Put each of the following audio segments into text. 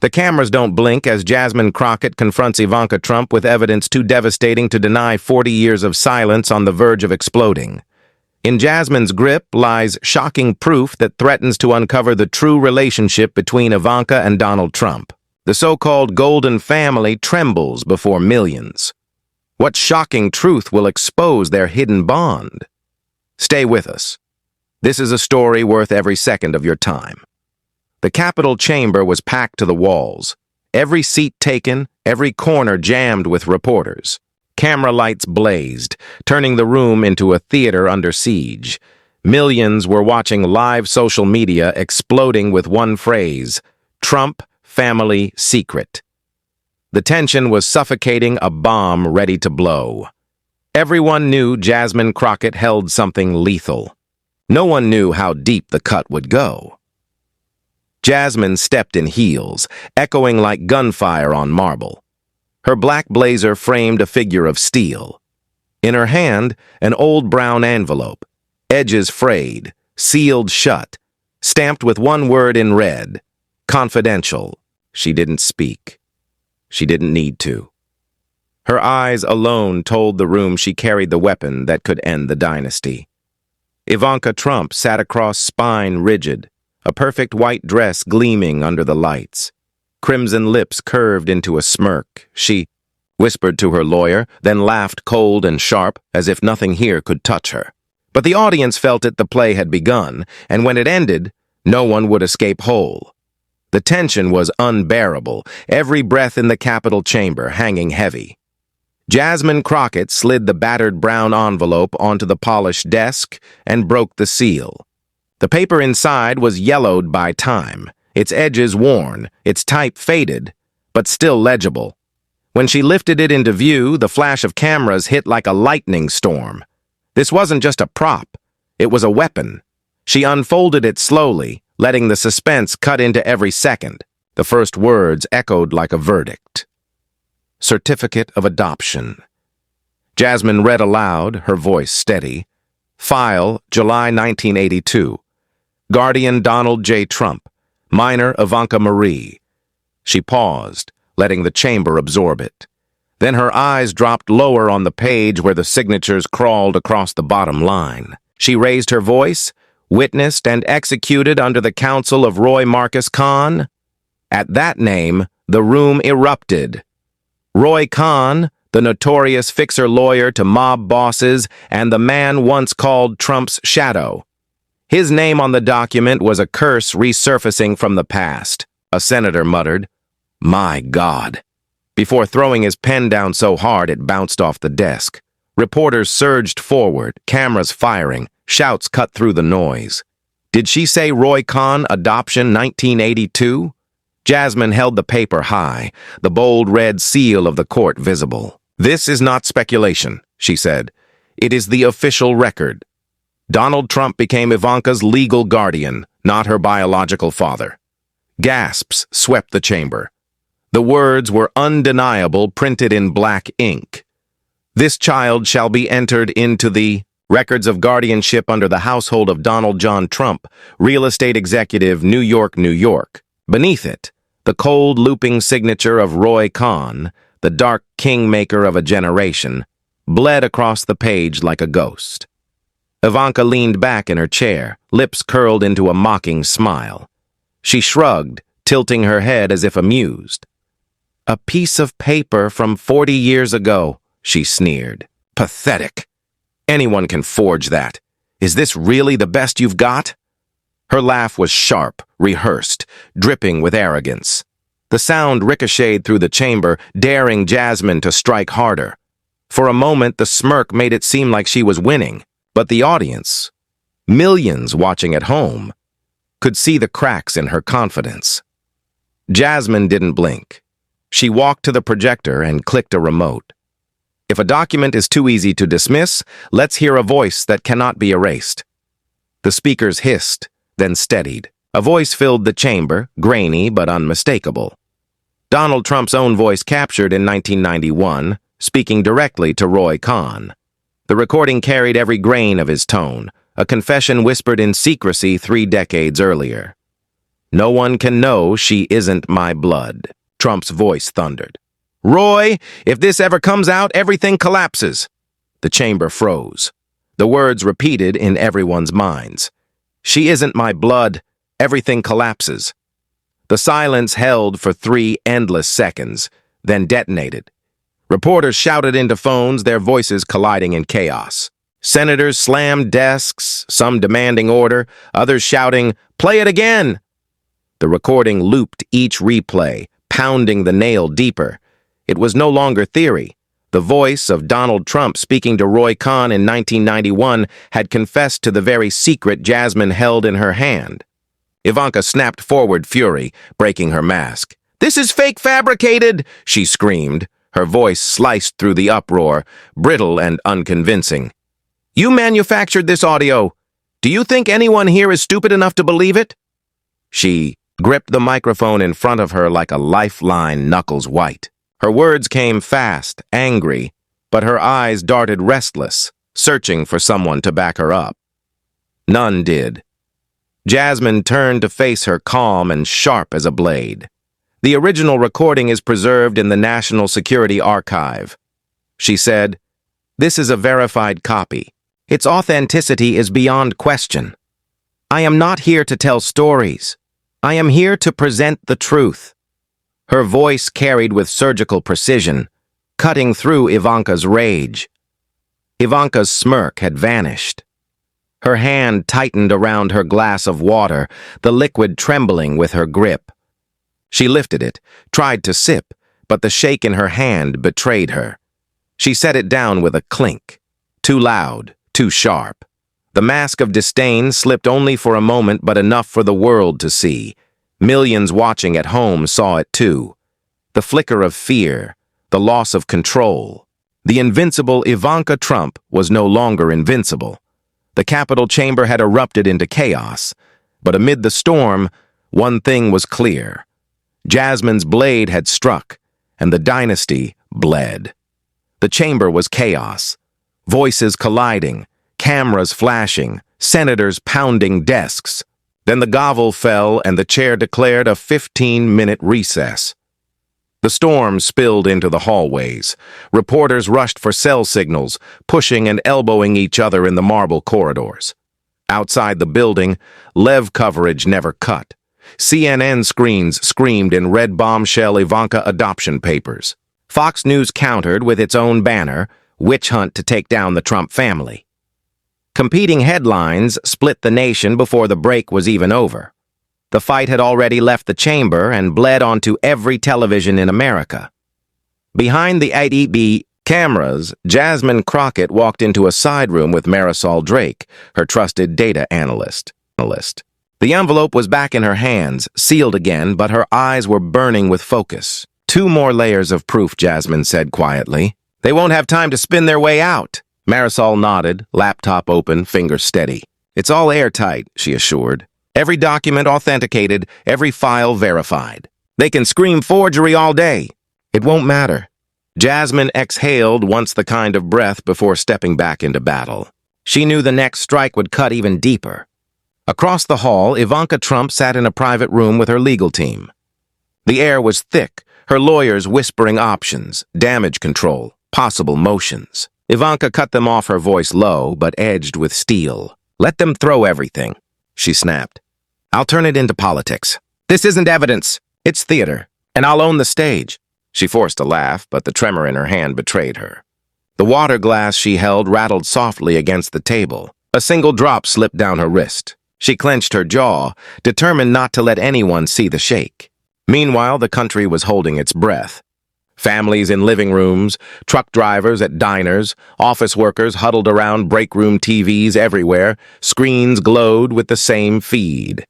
The cameras don't blink as Jasmine Crockett confronts Ivanka Trump with evidence too devastating to deny 40 years of silence on the verge of exploding. In Jasmine's grip lies shocking proof that threatens to uncover the true relationship between Ivanka and Donald Trump. The so-called Golden Family trembles before millions. What shocking truth will expose their hidden bond? Stay with us. This is a story worth every second of your time. The Capitol chamber was packed to the walls. Every seat taken, every corner jammed with reporters. Camera lights blazed, turning the room into a theater under siege. Millions were watching live social media exploding with one phrase: Trump family secret. The tension was suffocating a bomb ready to blow. Everyone knew Jasmine Crockett held something lethal. No one knew how deep the cut would go. Jasmine stepped in heels, echoing like gunfire on marble. Her black blazer framed a figure of steel. In her hand, an old brown envelope, edges frayed, sealed shut, stamped with one word in red: confidential. She didn't speak. She didn't need to. Her eyes alone told the room she carried the weapon that could end the dynasty. Ivanka Trump sat across spine rigid, a perfect white dress gleaming under the lights. Crimson lips curved into a smirk. She whispered to her lawyer, then laughed cold and sharp, as if nothing here could touch her. But the audience felt it. The play had begun, and when it ended, no one would escape whole. The tension was unbearable, every breath in the Capitol chamber hanging heavy. Jasmine Crockett slid the battered brown envelope onto the polished desk and broke the seal. The paper inside was yellowed by time, its edges worn, its type faded, but still legible. When she lifted it into view, the flash of cameras hit like a lightning storm. This wasn't just a prop, it was a weapon. She unfolded it slowly, letting the suspense cut into every second. The first words echoed like a verdict. Certificate of adoption. Jasmine read aloud, her voice steady. File, July 1982. Guardian Donald J. Trump. Minor Ivanka Marie. She paused, letting the chamber absorb it. Then her eyes dropped lower on the page where the signatures crawled across the bottom line. She raised her voice, witnessed and executed under the counsel of Roy Marcus Kahn. At that name, the room erupted. Roy Kahn, the notorious fixer lawyer to mob bosses and the man once called Trump's shadow. His name on the document was a curse resurfacing from the past. A senator muttered, "My God," before throwing his pen down so hard it bounced off the desk. Reporters surged forward, cameras firing, shouts cut through the noise. Did she say Roy Kahn, adoption 1982? Jasmine held the paper high, the bold red seal of the court visible. "This is not speculation," she said. "It is the official record. Donald Trump became Ivanka's legal guardian, not her biological father." Gasps swept the chamber. The words were undeniable, printed in black ink. "This child shall be entered into the records of guardianship under the household of Donald John Trump, real estate executive, New York, New York." Beneath it, the cold looping signature of Roy Kahn, the dark kingmaker of a generation, bled across the page like a ghost. Ivanka leaned back in her chair, lips curled into a mocking smile. She shrugged, tilting her head as if amused. "A piece of paper from 40 years ago," she sneered. "Pathetic. Anyone can forge that. Is this really the best you've got?" Her laugh was sharp, rehearsed, dripping with arrogance. The sound ricocheted through the chamber, daring Jasmine to strike harder. For a moment, the smirk made it seem like she was winning. But the audience, millions watching at home, could see the cracks in her confidence. Jasmine didn't blink. She walked to the projector and clicked a remote. If a document is too easy to dismiss, let's hear a voice that cannot be erased. The speakers hissed, then steadied. A voice filled the chamber, grainy but unmistakable. Donald Trump's own voice captured in 1991, speaking directly to Roy Kahn. The recording carried every grain of his tone, a confession whispered in secrecy 3 decades earlier. No one can know she isn't my blood, Trump's voice thundered. Roy, if this ever comes out, everything collapses. The chamber froze. The words repeated in everyone's minds. She isn't my blood. Everything collapses. The silence held for 3 endless seconds, then detonated. Reporters shouted into phones, their voices colliding in chaos. Senators slammed desks, some demanding order, others shouting, "Play it again!" The recording looped each replay, pounding the nail deeper. It was no longer theory. The voice of Donald Trump speaking to Roy Cohn in 1991 had confessed to the very secret Jasmine held in her hand. Ivanka snapped forward, fury, breaking her mask. "This is fake fabricated!" she screamed, her voice sliced through the uproar, brittle and unconvincing. "You manufactured this audio. Do you think anyone here is stupid enough to believe it?" She gripped the microphone in front of her like a lifeline, knuckles white. Her words came fast, angry, but her eyes darted restless, searching for someone to back her up. None did. Jasmine turned to face her, calm and sharp as a blade. The original recording is preserved in the National Security Archive. She said, "This is a verified copy. Its authenticity is beyond question. I am not here to tell stories. I am here to present the truth." Her voice carried with surgical precision, cutting through Ivanka's rage. Ivanka's smirk had vanished. Her hand tightened around her glass of water, the liquid trembling with her grip. She lifted it, tried to sip, but the shake in her hand betrayed her. She set it down with a clink. Too loud, too sharp. The mask of disdain slipped only for a moment, but enough for the world to see. Millions watching at home saw it too. The flicker of fear, the loss of control. The invincible Ivanka Trump was no longer invincible. The Capitol chamber had erupted into chaos, but amid the storm, one thing was clear. Jasmine's blade had struck, and the dynasty bled. The chamber was chaos. Voices colliding, cameras flashing, senators pounding desks. Then the gavel fell and the chair declared a 15-minute recess. The storm spilled into the hallways. Reporters rushed for cell signals, pushing and elbowing each other in the marble corridors. Outside the building, Lev coverage never cut. CNN screens screamed in red bombshell Ivanka adoption papers. Fox News countered with its own banner, "Witch hunt to take down the Trump family." Competing headlines split the nation before the break was even over. The fight had already left the chamber and bled onto every television in America. Behind the IDB cameras, Jasmine Crockett walked into a side room with Marisol Drake, her trusted data analyst. The envelope was back in her hands, sealed again, but her eyes were burning with focus. "2 more layers of proof," Jasmine said quietly. "They won't have time to spin their way out." Marisol nodded, laptop open, fingers steady. "It's all airtight," she assured. "Every document authenticated, every file verified. They can scream forgery all day. It won't matter." Jasmine exhaled once the kind of breath before stepping back into battle. She knew the next strike would cut even deeper. Across the hall, Ivanka Trump sat in a private room with her legal team. The air was thick, her lawyers whispering options, damage control, possible motions. Ivanka cut them off, her voice low but edged with steel. "Let them throw everything," she snapped. "I'll turn it into politics. This isn't evidence. It's theater, and I'll own the stage." She forced a laugh, but the tremor in her hand betrayed her. The water glass she held rattled softly against the table. A single drop slipped down her wrist. She clenched her jaw, determined not to let anyone see the shake. Meanwhile, the country was holding its breath. Families in living rooms, truck drivers at diners, office workers huddled around break room TVs everywhere, screens glowed with the same feed.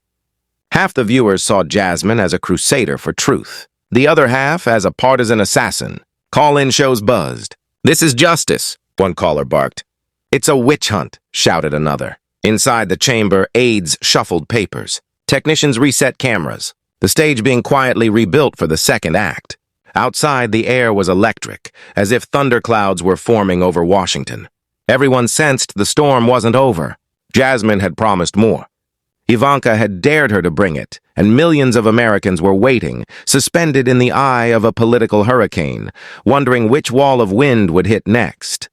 Half the viewers saw Jasmine as a crusader for truth. The other half as a partisan assassin. Call-in shows buzzed. "This is justice," one caller barked. "It's a witch hunt," shouted another. Inside the chamber, aides shuffled papers. Technicians reset cameras, the stage being quietly rebuilt for the second act. Outside, the air was electric, as if thunderclouds were forming over Washington. Everyone sensed the storm wasn't over. Jasmine had promised more. Ivanka had dared her to bring it, and millions of Americans were waiting, suspended in the eye of a political hurricane, wondering which wall of wind would hit next.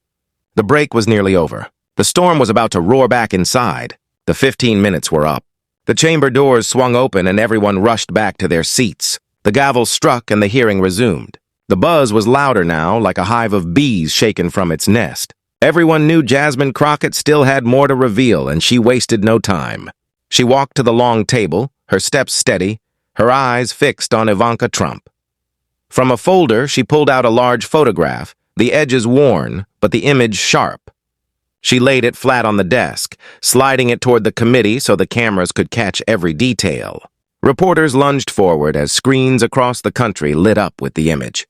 The break was nearly over. The storm was about to roar back inside. The 15 minutes were up. The chamber doors swung open and everyone rushed back to their seats. The gavel struck and the hearing resumed. The buzz was louder now, like a hive of bees shaken from its nest. Everyone knew Jasmine Crockett still had more to reveal, and she wasted no time. She walked to the long table, her steps steady, her eyes fixed on Ivanka Trump. From a folder, she pulled out a large photograph, the edges worn, but the image sharp. She laid it flat on the desk, sliding it toward the committee so the cameras could catch every detail. Reporters lunged forward as screens across the country lit up with the image.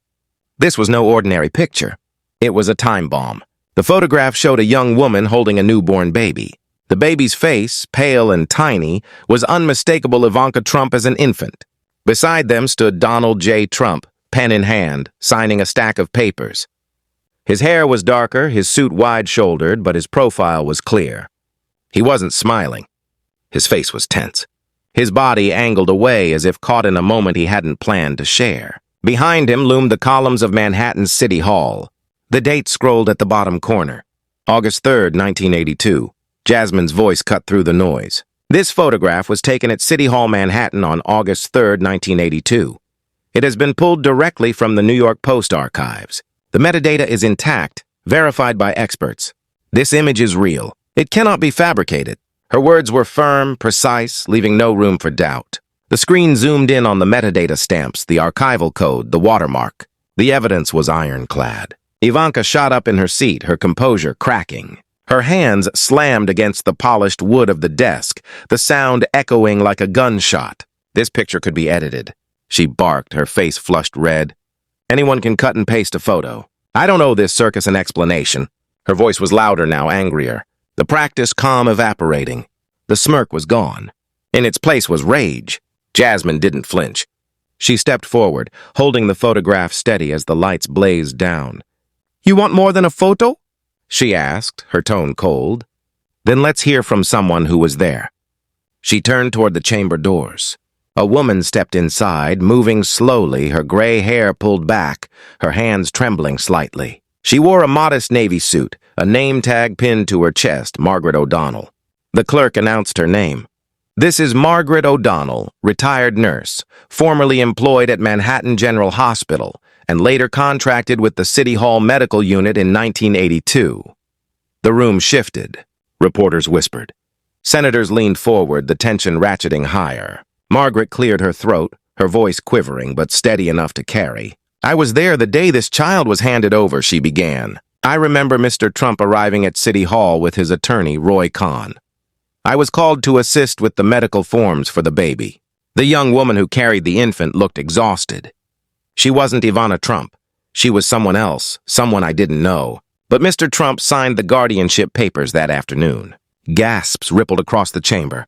This was no ordinary picture. It was a time bomb. The photograph showed a young woman holding a newborn baby. The baby's face, pale and tiny, was unmistakable Ivanka Trump as an infant. Beside them stood Donald J. Trump, pen in hand, signing a stack of papers. His hair was darker, his suit wide-shouldered, but his profile was clear. He wasn't smiling. His face was tense. His body angled away as if caught in a moment he hadn't planned to share. Behind him loomed the columns of Manhattan's City Hall. The date scrolled at the bottom corner. August 3rd, 1982. Jasmine's voice cut through the noise. This photograph was taken at City Hall, Manhattan on August 3rd, 1982. It has been pulled directly from the New York Post archives. The metadata is intact, verified by experts. This image is real. It cannot be fabricated. Her words were firm, precise, leaving no room for doubt. The screen zoomed in on the metadata stamps, the archival code, the watermark. The evidence was ironclad. Ivanka shot up in her seat, her composure cracking. Her hands slammed against the polished wood of the desk, the sound echoing like a gunshot. This picture could be edited. She barked, her face flushed red. Anyone can cut and paste a photo. I don't owe this circus an explanation. Her voice was louder now, angrier. The practiced calm evaporating. The smirk was gone. In its place was rage. Jasmine didn't flinch. She stepped forward, holding the photograph steady as the lights blazed down. "You want more than a photo?" she asked, her tone cold. "Then let's hear from someone who was there." She turned toward the chamber doors. A woman stepped inside, moving slowly, her gray hair pulled back, her hands trembling slightly. She wore a modest navy suit, a name tag pinned to her chest, Margaret O'Donnell. The clerk announced her name. "This is Margaret O'Donnell, retired nurse, formerly employed at Manhattan General Hospital, and later contracted with the City Hall Medical Unit in 1982. The room shifted. Reporters whispered. Senators leaned forward, the tension ratcheting higher. Margaret cleared her throat, her voice quivering but steady enough to carry. "I was there the day this child was handed over," she began. "I remember Mr. Trump arriving at City Hall with his attorney, Roy Kahn. I was called to assist with the medical forms for the baby." The young woman who carried the infant looked exhausted. She wasn't Ivanka Trump. She was someone else, someone I didn't know. But Mr. Trump signed the guardianship papers that afternoon. Gasps rippled across the chamber.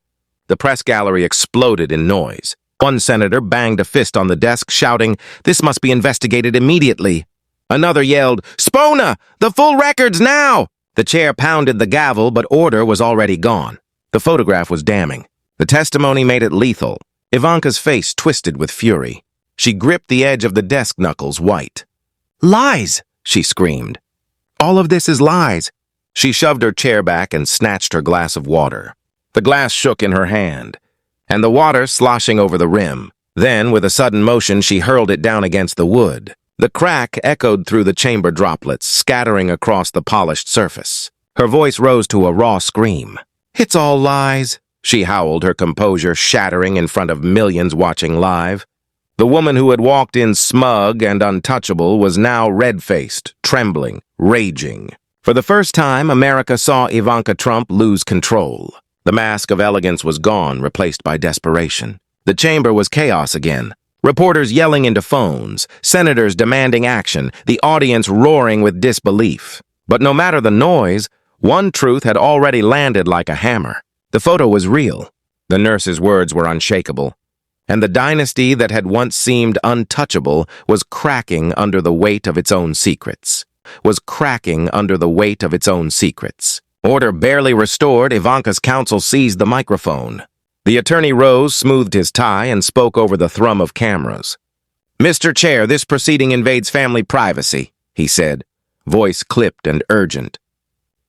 The press gallery exploded in noise. One senator banged a fist on the desk, shouting, "This must be investigated immediately." Another yelled, "Spona! The full records now!" The chair pounded the gavel, but order was already gone. The photograph was damning. The testimony made it lethal. Ivanka's face twisted with fury. She gripped the edge of the desk knuckles white. "Lies!" she screamed. "All of this is lies." She shoved her chair back and snatched her glass of water. The glass shook in her hand, and the water sloshing over the rim. Then, with a sudden motion, she hurled it down against the wood. The crack echoed through the chamber droplets, scattering across the polished surface. Her voice rose to a raw scream. "It's all lies," she howled, her composure shattering in front of millions watching live. The woman who had walked in smug and untouchable was now red-faced, trembling, raging. For the first time, America saw Ivanka Trump lose control. The mask of elegance was gone, replaced by desperation. The chamber was chaos again. Reporters yelling into phones, senators demanding action, the audience roaring with disbelief. But no matter the noise, one truth had already landed like a hammer. The photo was real. The nurse's words were unshakable. And the dynasty that had once seemed untouchable was cracking under the weight of its own secrets. Order barely restored, Ivanka's counsel seized the microphone. The attorney rose, smoothed his tie, and spoke over the thrum of cameras. "Mr. Chair, this proceeding invades family privacy," he said, voice clipped and urgent.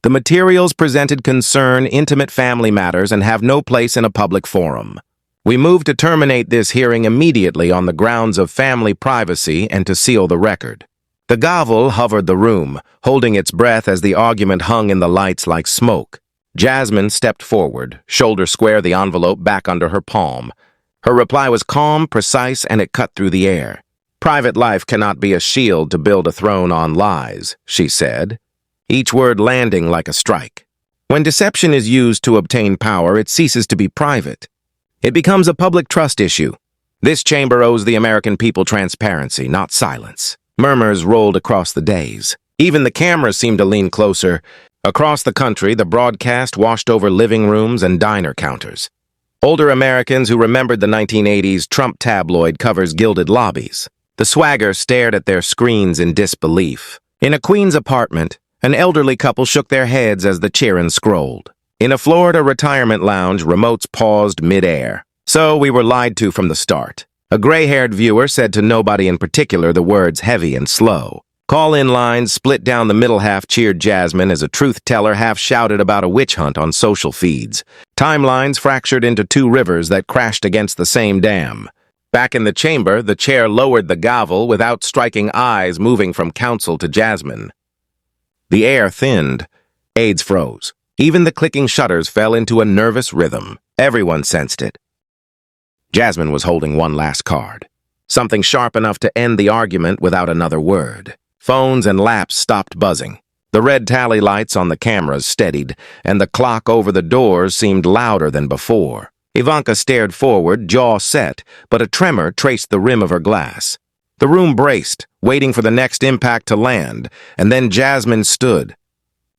"The materials presented concern intimate family matters and have no place in a public forum. We move to terminate this hearing immediately on the grounds of family privacy and to seal the record." The gavel hovered the room, holding its breath as the argument hung in the lights like smoke. Jasmine stepped forward, shoulder square, the envelope back under her palm. Her reply was calm, precise, and it cut through the air. "Private life cannot be a shield to build a throne on lies," she said, each word landing like a strike. When deception is used to obtain power, it ceases to be private. It becomes a public trust issue. This chamber owes the American people transparency, not silence. Murmurs rolled across the days. Even the cameras seemed to lean closer. Across the country, the broadcast washed over living rooms and diner counters. Older Americans who remembered the 1980s Trump tabloid covers gilded lobbies. The swagger stared at their screens in disbelief. In a Queens apartment, an elderly couple shook their heads as the cheer-in scrolled. In a Florida retirement lounge, remotes paused mid-air. "So we were lied to from the start." A gray-haired viewer said to nobody in particular, the words heavy and slow. Call-in lines split down the middle half cheered Jasmine as a truth-teller half shouted about a witch hunt on social feeds. Timelines fractured into two rivers that crashed against the same dam. Back in the chamber, the chair lowered the gavel without striking eyes moving from counsel to Jasmine. The air thinned. Aides froze. Even the clicking shutters fell into a nervous rhythm. Everyone sensed it. Jasmine was holding one last card. Something sharp enough to end the argument without another word. Phones and laps stopped buzzing. The red tally lights on the cameras steadied, and the clock over the doors seemed louder than before. Ivanka stared forward, jaw set, but a tremor traced the rim of her glass. The room braced, waiting for the next impact to land, and then Jasmine stood.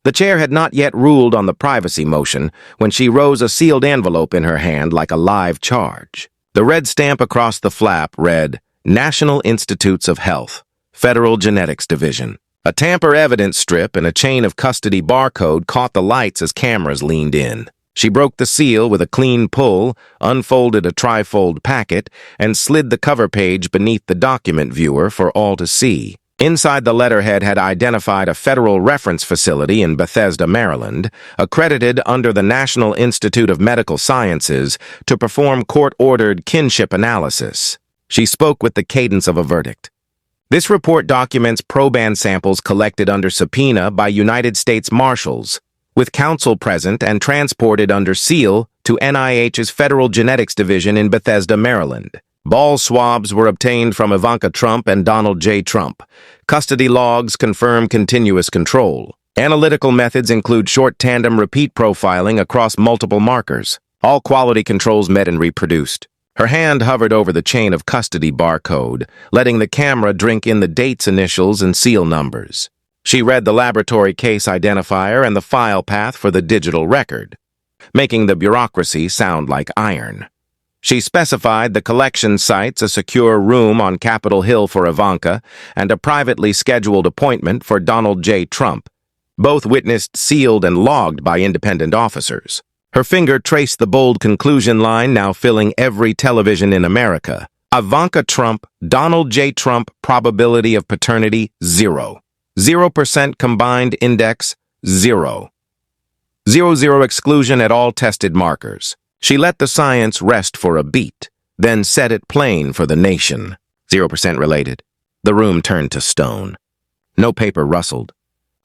The chair had not yet ruled on the privacy motion when she rose, a sealed envelope in her hand like a live charge. The red stamp across the flap read, "National Institutes of Health, Federal Genetics Division." A tamper evidence strip and a chain of custody barcode caught the lights as cameras leaned in. She broke the seal with a clean pull, unfolded a trifold packet, and slid the cover page beneath the document viewer for all to see. Inside, the letterhead had identified a federal reference facility in Bethesda, Maryland, accredited under the National Institute of Medical Sciences to perform court-ordered kinship analysis. She spoke with the cadence of a verdict. "This report documents proband samples collected under subpoena by United States Marshals, with counsel present and transported under seal to NIH's Federal Genetics Division in Bethesda, Maryland. Ball swabs were obtained from Ivanka Trump and Donald J. Trump. Custody logs confirm continuous control. Analytical methods include short tandem repeat profiling across multiple markers. All quality controls met and reproduced." Her hand hovered over the chain of custody barcode, letting the camera drink in the dates, initials, and seal numbers. She read the laboratory case identifier and the file path for the digital record, making the bureaucracy sound like iron. She specified the collection sites, a secure room on Capitol Hill for Ivanka, and a privately scheduled appointment for Donald J. Trump, both witnessed, sealed, and logged by independent officers. Her finger traced the bold conclusion line now filling every television in America. Ivanka Trump, Donald J. Trump, probability of paternity, 0. 0% combined index, 0. 0 exclusion at all tested markers. She let the science rest for a beat, then set it plain for the nation. 0% related. The room turned to stone. No paper rustled.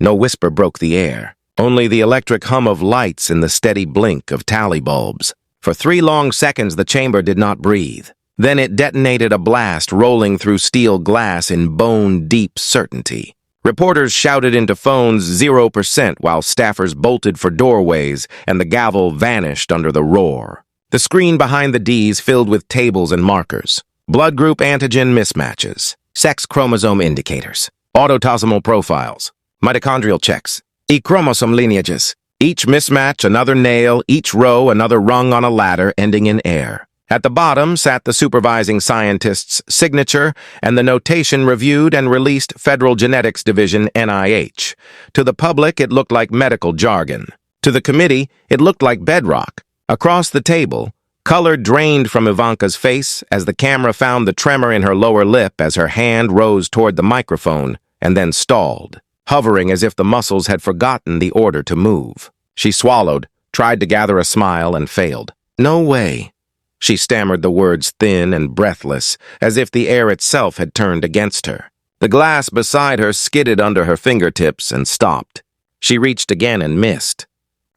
No whisper broke the air. Only the electric hum of lights and the steady blink of tally bulbs. For 3 long seconds, the chamber did not breathe. Then it detonated, a blast rolling through steel glass in bone-deep certainty. Reporters shouted into phones 0% while staffers bolted for doorways, and the gavel vanished under the roar. The screen behind the Ds filled with tables and markers. Blood group antigen mismatches. Sex chromosome indicators. Autosomal profiles. Mitochondrial checks. E-chromosome lineages. Each mismatch another nail, each row another rung on a ladder ending in air. At the bottom sat the supervising scientist's signature and the notation reviewed and released Federal Genetics Division, NIH. To the public, it looked like medical jargon. To the committee, it looked like bedrock. Across the table, Color drained from Ivanka's face as the camera found the tremor in her lower lip as her hand rose toward the microphone and then stalled, hovering as if the muscles had forgotten the order to move. She swallowed, tried to gather a smile, and failed. "No way." She stammered the words thin and breathless, as if the air itself had turned against her. The glass beside her skidded under her fingertips and stopped. She reached again and missed.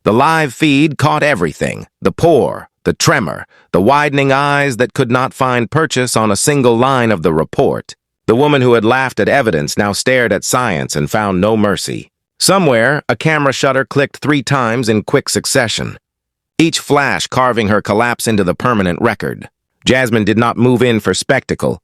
The live feed caught everything: the pour, the tremor, the widening eyes that could not find purchase on a single line of the report. The woman who had laughed at evidence now stared at science and found no mercy. Somewhere, a camera shutter clicked 3 times in quick succession, each flash carving her collapse into the permanent record. Jasmine did not move in for spectacle.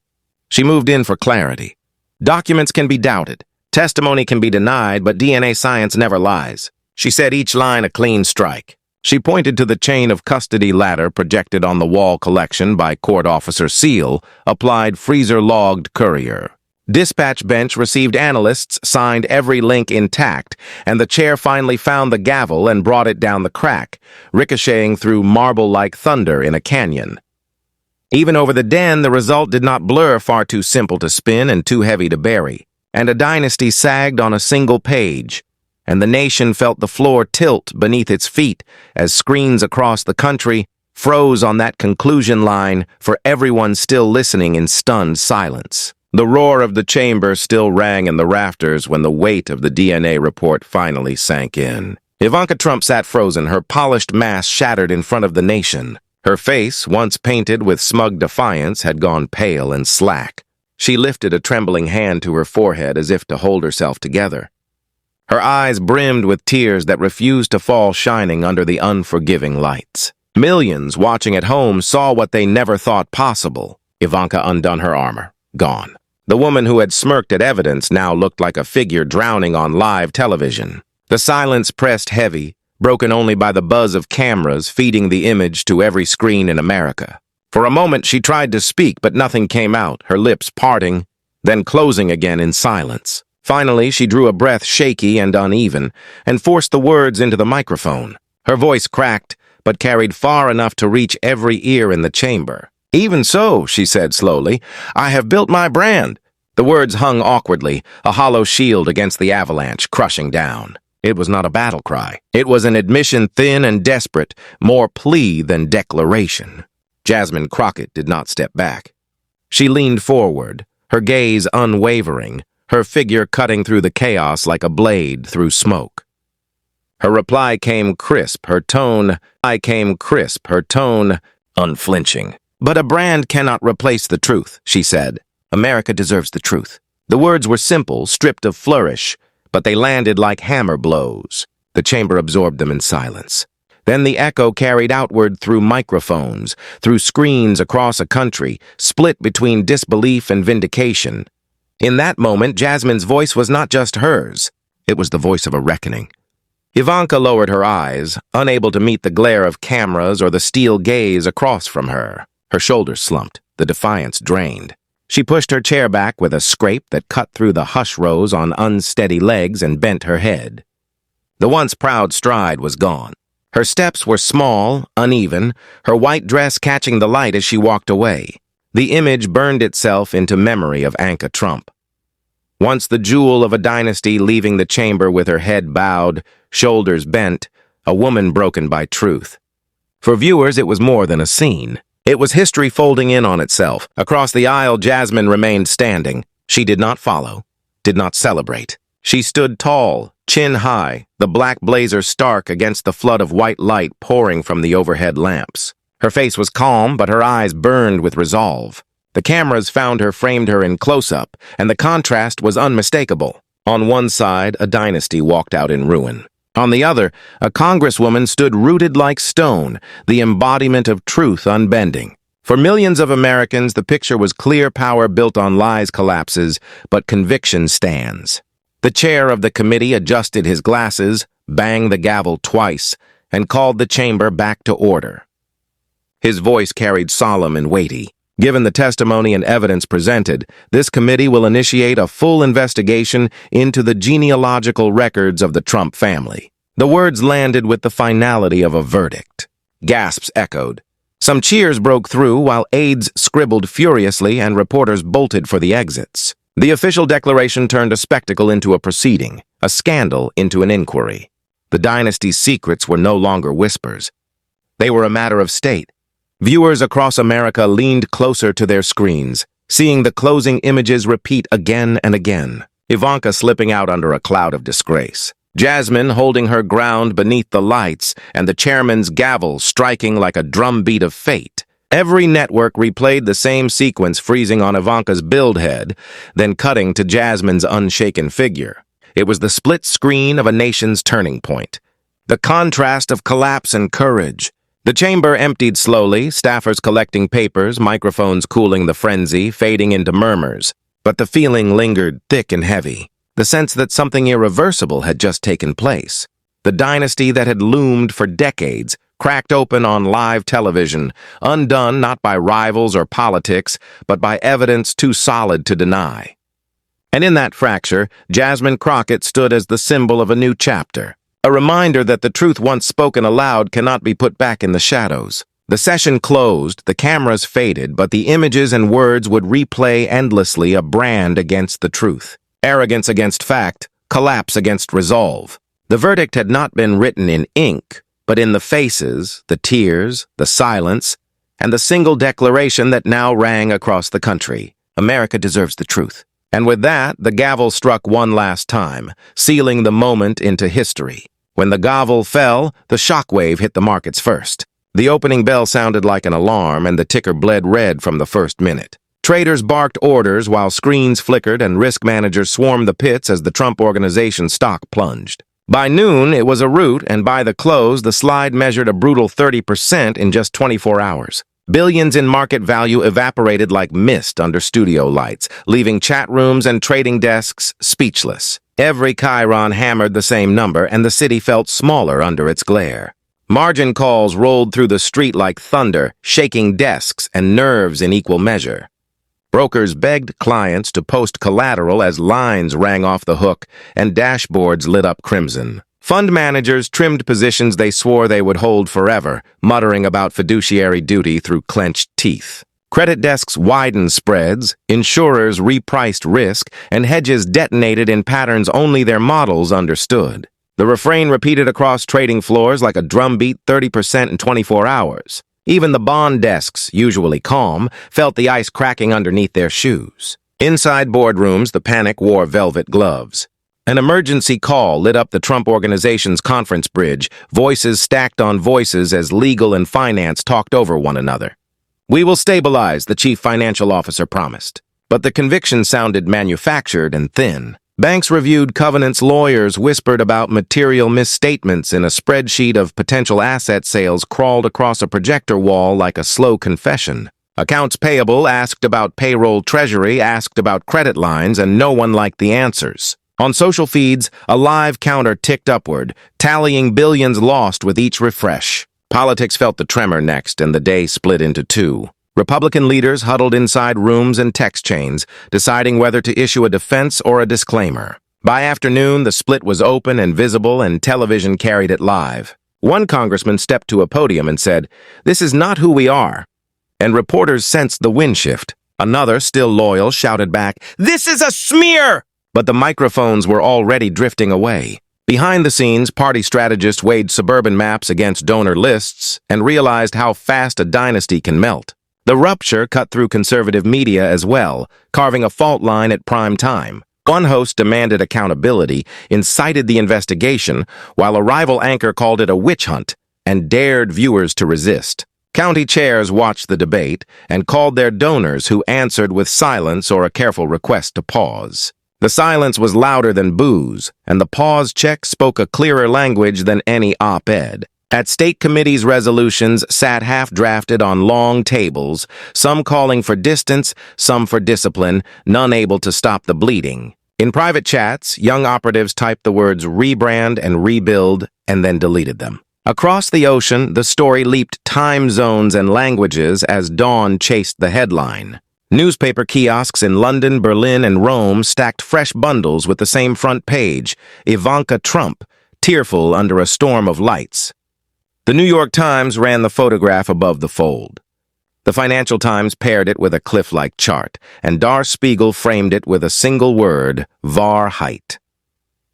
She moved in for clarity. Documents can be doubted, testimony can be denied, but DNA science never lies. She said each line a clean strike. She pointed to the chain of custody ladder projected on the wall collection by Court Officer Seal, applied freezer-logged courier. Dispatch bench received analysts, signed every link intact, and the chair finally found the gavel and brought it down the crack, ricocheting through marble-like thunder in a canyon. Even over the den, the result did not blur, far too simple to spin and too heavy to bury. And a dynasty sagged on a single page, and the nation felt the floor tilt beneath its feet as screens across the country froze on that conclusion line for everyone still listening in stunned silence. The roar of the chamber still rang in the rafters when the weight of the DNA report finally sank in. Ivanka Trump sat frozen, her polished mask shattered in front of the nation. Her face, once painted with smug defiance, had gone pale and slack. She lifted a trembling hand to her forehead as if to hold herself together. Her eyes brimmed with tears that refused to fall, shining under the unforgiving lights. Millions watching at home saw what they never thought possible. Ivanka undone her armor. Gone. The woman who had smirked at evidence now looked like a figure drowning on live television. The silence pressed heavy, broken only by the buzz of cameras feeding the image to every screen in America. For a moment she tried to speak, but nothing came out, her lips parting, then closing again in silence. Finally, she drew a breath shaky and uneven, and forced the words into the microphone. Her voice cracked, but carried far enough to reach every ear in the chamber. "Even so," she said slowly, "I have built my brand." The words hung awkwardly, a hollow shield against the avalanche, crushing down. It was not a battle cry. It was an admission thin and desperate, more plea than declaration. Jasmine Crockett did not step back. She leaned forward, her gaze unwavering, her figure cutting through the chaos like a blade through smoke. Her reply came crisp, her tone unflinching. "But a brand cannot replace the truth," she said. "America deserves the truth." The words were simple, stripped of flourish, but they landed like hammer blows. The chamber absorbed them in silence. Then the echo carried outward through microphones, through screens across a country, split between disbelief and vindication. In that moment, Jasmine's voice was not just hers. It was the voice of a reckoning. Ivanka lowered her eyes, unable to meet the glare of cameras or the steel gaze across from her. Her shoulders slumped, the defiance drained. She pushed her chair back with a scrape that cut through the hush rows on unsteady legs and bent her head. The once proud stride was gone. Her steps were small, uneven, her white dress catching the light as she walked away. The image burned itself into memory of Ivanka Trump. Once the jewel of a dynasty, leaving the chamber with her head bowed, shoulders bent, a woman broken by truth. For viewers, it was more than a scene. It was history folding in on itself. Across the aisle, Jasmine remained standing. She did not follow, did not celebrate. She stood tall, chin high, the black blazer stark against the flood of white light pouring from the overhead lamps. Her face was calm, but her eyes burned with resolve. The cameras found her, framed her in close-up, and the contrast was unmistakable. On one side, a dynasty walked out in ruin. On the other, a congresswoman stood rooted like stone, the embodiment of truth unbending. For millions of Americans, the picture was clear power built on lies collapses, but conviction stands. The chair of the committee adjusted his glasses, banged the gavel twice, and called the chamber back to order. His voice carried solemn and weighty. Given the testimony and evidence presented, this committee will initiate a full investigation into the genealogical records of the Trump family. The words landed with the finality of a verdict. Gasps echoed. Some cheers broke through while aides scribbled furiously and reporters bolted for the exits. The official declaration turned a spectacle into a proceeding, a scandal into an inquiry. The dynasty's secrets were no longer whispers. They were a matter of state. Viewers across America leaned closer to their screens, seeing the closing images repeat again and again. Ivanka slipping out under a cloud of disgrace. Jasmine holding her ground beneath the lights, and the chairman's gavel striking like a drumbeat of fate. Every network replayed the same sequence, freezing on Ivanka's build head, then cutting to Jasmine's unshaken figure. It was the split screen of a nation's turning point. The contrast of collapse and courage. The chamber emptied slowly, staffers collecting papers, microphones cooling the frenzy, fading into murmurs. But the feeling lingered thick and heavy, the sense that something irreversible had just taken place. The dynasty that had loomed for decades, cracked open on live television, undone not by rivals or politics, but by evidence too solid to deny. And in that fracture, Jasmine Crockett stood as the symbol of a new chapter, a reminder that the truth once spoken aloud cannot be put back in the shadows. The session closed, the cameras faded, but the images and words would replay endlessly, a brand against the truth. Arrogance against fact, collapse against resolve. The verdict had not been written in ink, but in the faces, the tears, the silence, and the single declaration that now rang across the country. America deserves the truth. And with that, the gavel struck one last time, sealing the moment into history. When the gavel fell, the shockwave hit the markets first. The opening bell sounded like an alarm, and the ticker bled red from the first minute. Traders barked orders while screens flickered and risk managers swarmed the pits as the Trump Organization stock plunged. By noon, it was a rout, and by the close, the slide measured a brutal 30% in just 24 hours. Billions in market value evaporated like mist under studio lights, leaving chat rooms and trading desks speechless. Every chyron hammered the same number, and the city felt smaller under its glare. Margin calls rolled through the street like thunder, shaking desks and nerves in equal measure. Brokers begged clients to post collateral as lines rang off the hook and dashboards lit up crimson. Fund managers trimmed positions they swore they would hold forever, muttering about fiduciary duty through clenched teeth. Credit desks widened spreads, insurers repriced risk, and hedges detonated in patterns only their models understood. The refrain repeated across trading floors like a drumbeat, 30% in 24 hours. Even the bond desks, usually calm, felt the ice cracking underneath their shoes. Inside boardrooms, the panic wore velvet gloves. An emergency call lit up the Trump Organization's conference bridge, voices stacked on voices as legal and finance talked over one another. "We will stabilize," the chief financial officer promised. But the conviction sounded manufactured and thin. Banks reviewed covenants, lawyers whispered about material misstatements, and a spreadsheet of potential asset sales crawled across a projector wall like a slow confession. Accounts payable asked about payroll, treasury asked about credit lines, and no one liked the answers. On social feeds, a live counter ticked upward, tallying billions lost with each refresh. Politics felt the tremor next, and the day split into two. Republican leaders huddled inside rooms and text chains, deciding whether to issue a defense or a disclaimer. By afternoon, the split was open and visible, and television carried it live. One congressman stepped to a podium and said, "This is not who we are." And reporters sensed the wind shift. Another, still loyal, shouted back, "This is a smear!" But the microphones were already drifting away. Behind the scenes, party strategists weighed suburban maps against donor lists and realized how fast a dynasty can melt. The rupture cut through conservative media as well, carving a fault line at prime time. One host demanded accountability, incited the investigation, while a rival anchor called it a witch hunt and dared viewers to resist. County chairs watched the debate and called their donors, who answered with silence or a careful request to pause. The silence was louder than boos, and the pause check spoke a clearer language than any op-ed. At state committees, resolutions sat half-drafted on long tables, some calling for distance, some for discipline, none able to stop the bleeding. In private chats, young operatives typed the words rebrand and rebuild and then deleted them. Across the ocean, the story leaped time zones and languages as dawn chased the headline. Newspaper kiosks in London, Berlin, and Rome stacked fresh bundles with the same front page, Ivanka Trump, tearful under a storm of lights. The New York Times ran the photograph above the fold. The Financial Times paired it with a cliff-like chart, and Der Spiegel framed it with a single word, Wahrheit.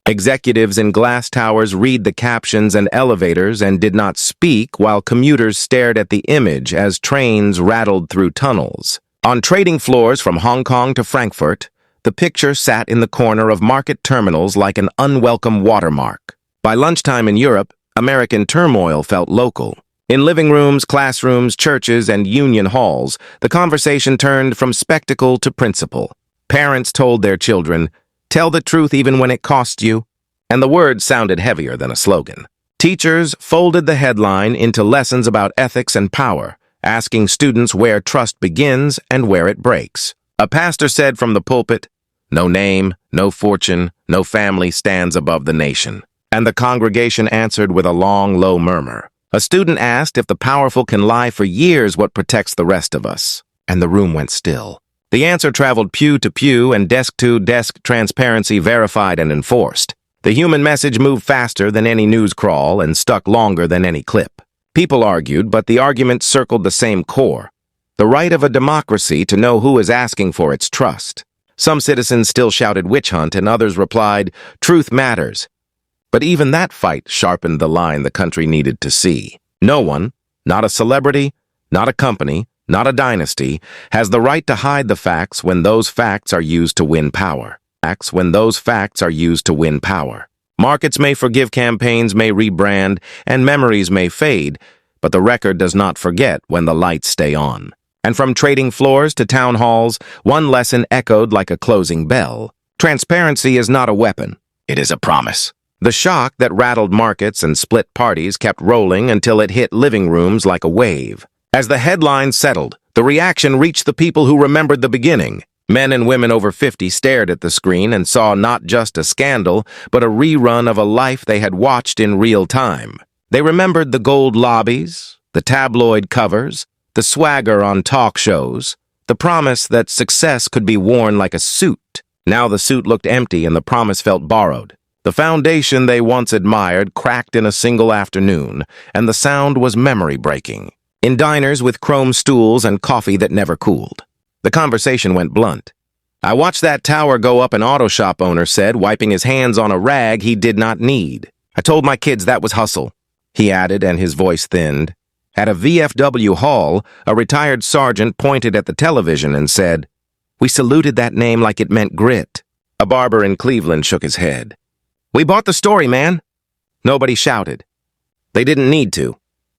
Executives in glass towers read the captions and elevators and did not speak while commuters stared at the image as trains rattled through tunnels. On trading floors from Hong Kong to Frankfurt, the picture sat in the corner of market terminals like an unwelcome watermark. By lunchtime in Europe, American turmoil felt local. In living rooms, classrooms, churches, and union halls, the conversation turned from spectacle to principle. Parents told their children, "Tell the truth even when it costs you," and the words sounded heavier than a slogan. Teachers folded the headline into lessons about ethics and power, asking students where trust begins and where it breaks. A pastor said from the pulpit, "No name, no fortune, no family stands above the nation." And the congregation answered with a long, low murmur. A student asked if the powerful can lie for years what protects the rest of us, and the room went still. The answer traveled pew to pew and desk to desk, transparency verified and enforced. The human message moved faster than any news crawl and stuck longer than any clip. People argued, but the argument circled the same core: the right of a democracy to know who is asking for its trust. Some citizens still shouted witch hunt, and others replied, "Truth matters." But even that fight sharpened the line the country needed to see. No one, not a celebrity, not a company, not a dynasty, has the right to hide the facts when those facts are used to win power. Markets may forgive, campaigns may rebrand, and memories may fade, but the record does not forget when the lights stay on. And from trading floors to town halls, one lesson echoed like a closing bell. Transparency is not a weapon, it is a promise. The shock that rattled markets and split parties kept rolling until it hit living rooms like a wave. As the headlines settled, the reaction reached the people who remembered the beginning. Men and women over 50 stared at the screen and saw not just a scandal, but a rerun of a life they had watched in real time. They remembered the gold lobbies, the tabloid covers, the swagger on talk shows, the promise that success could be worn like a suit. Now the suit looked empty and the promise felt borrowed. The foundation they once admired cracked in a single afternoon, and the sound was memory-breaking. In diners with chrome stools and coffee that never cooled. The conversation went blunt. "I watched that tower go up," an auto shop owner said, wiping his hands on a rag he did not need. "I told my kids that was hustle," he added, and his voice thinned. At a VFW hall, a retired sergeant pointed at the television and said, "We saluted that name like it meant grit." A barber in Cleveland shook his head. "We bought the story, man." Nobody shouted. They didn't need to.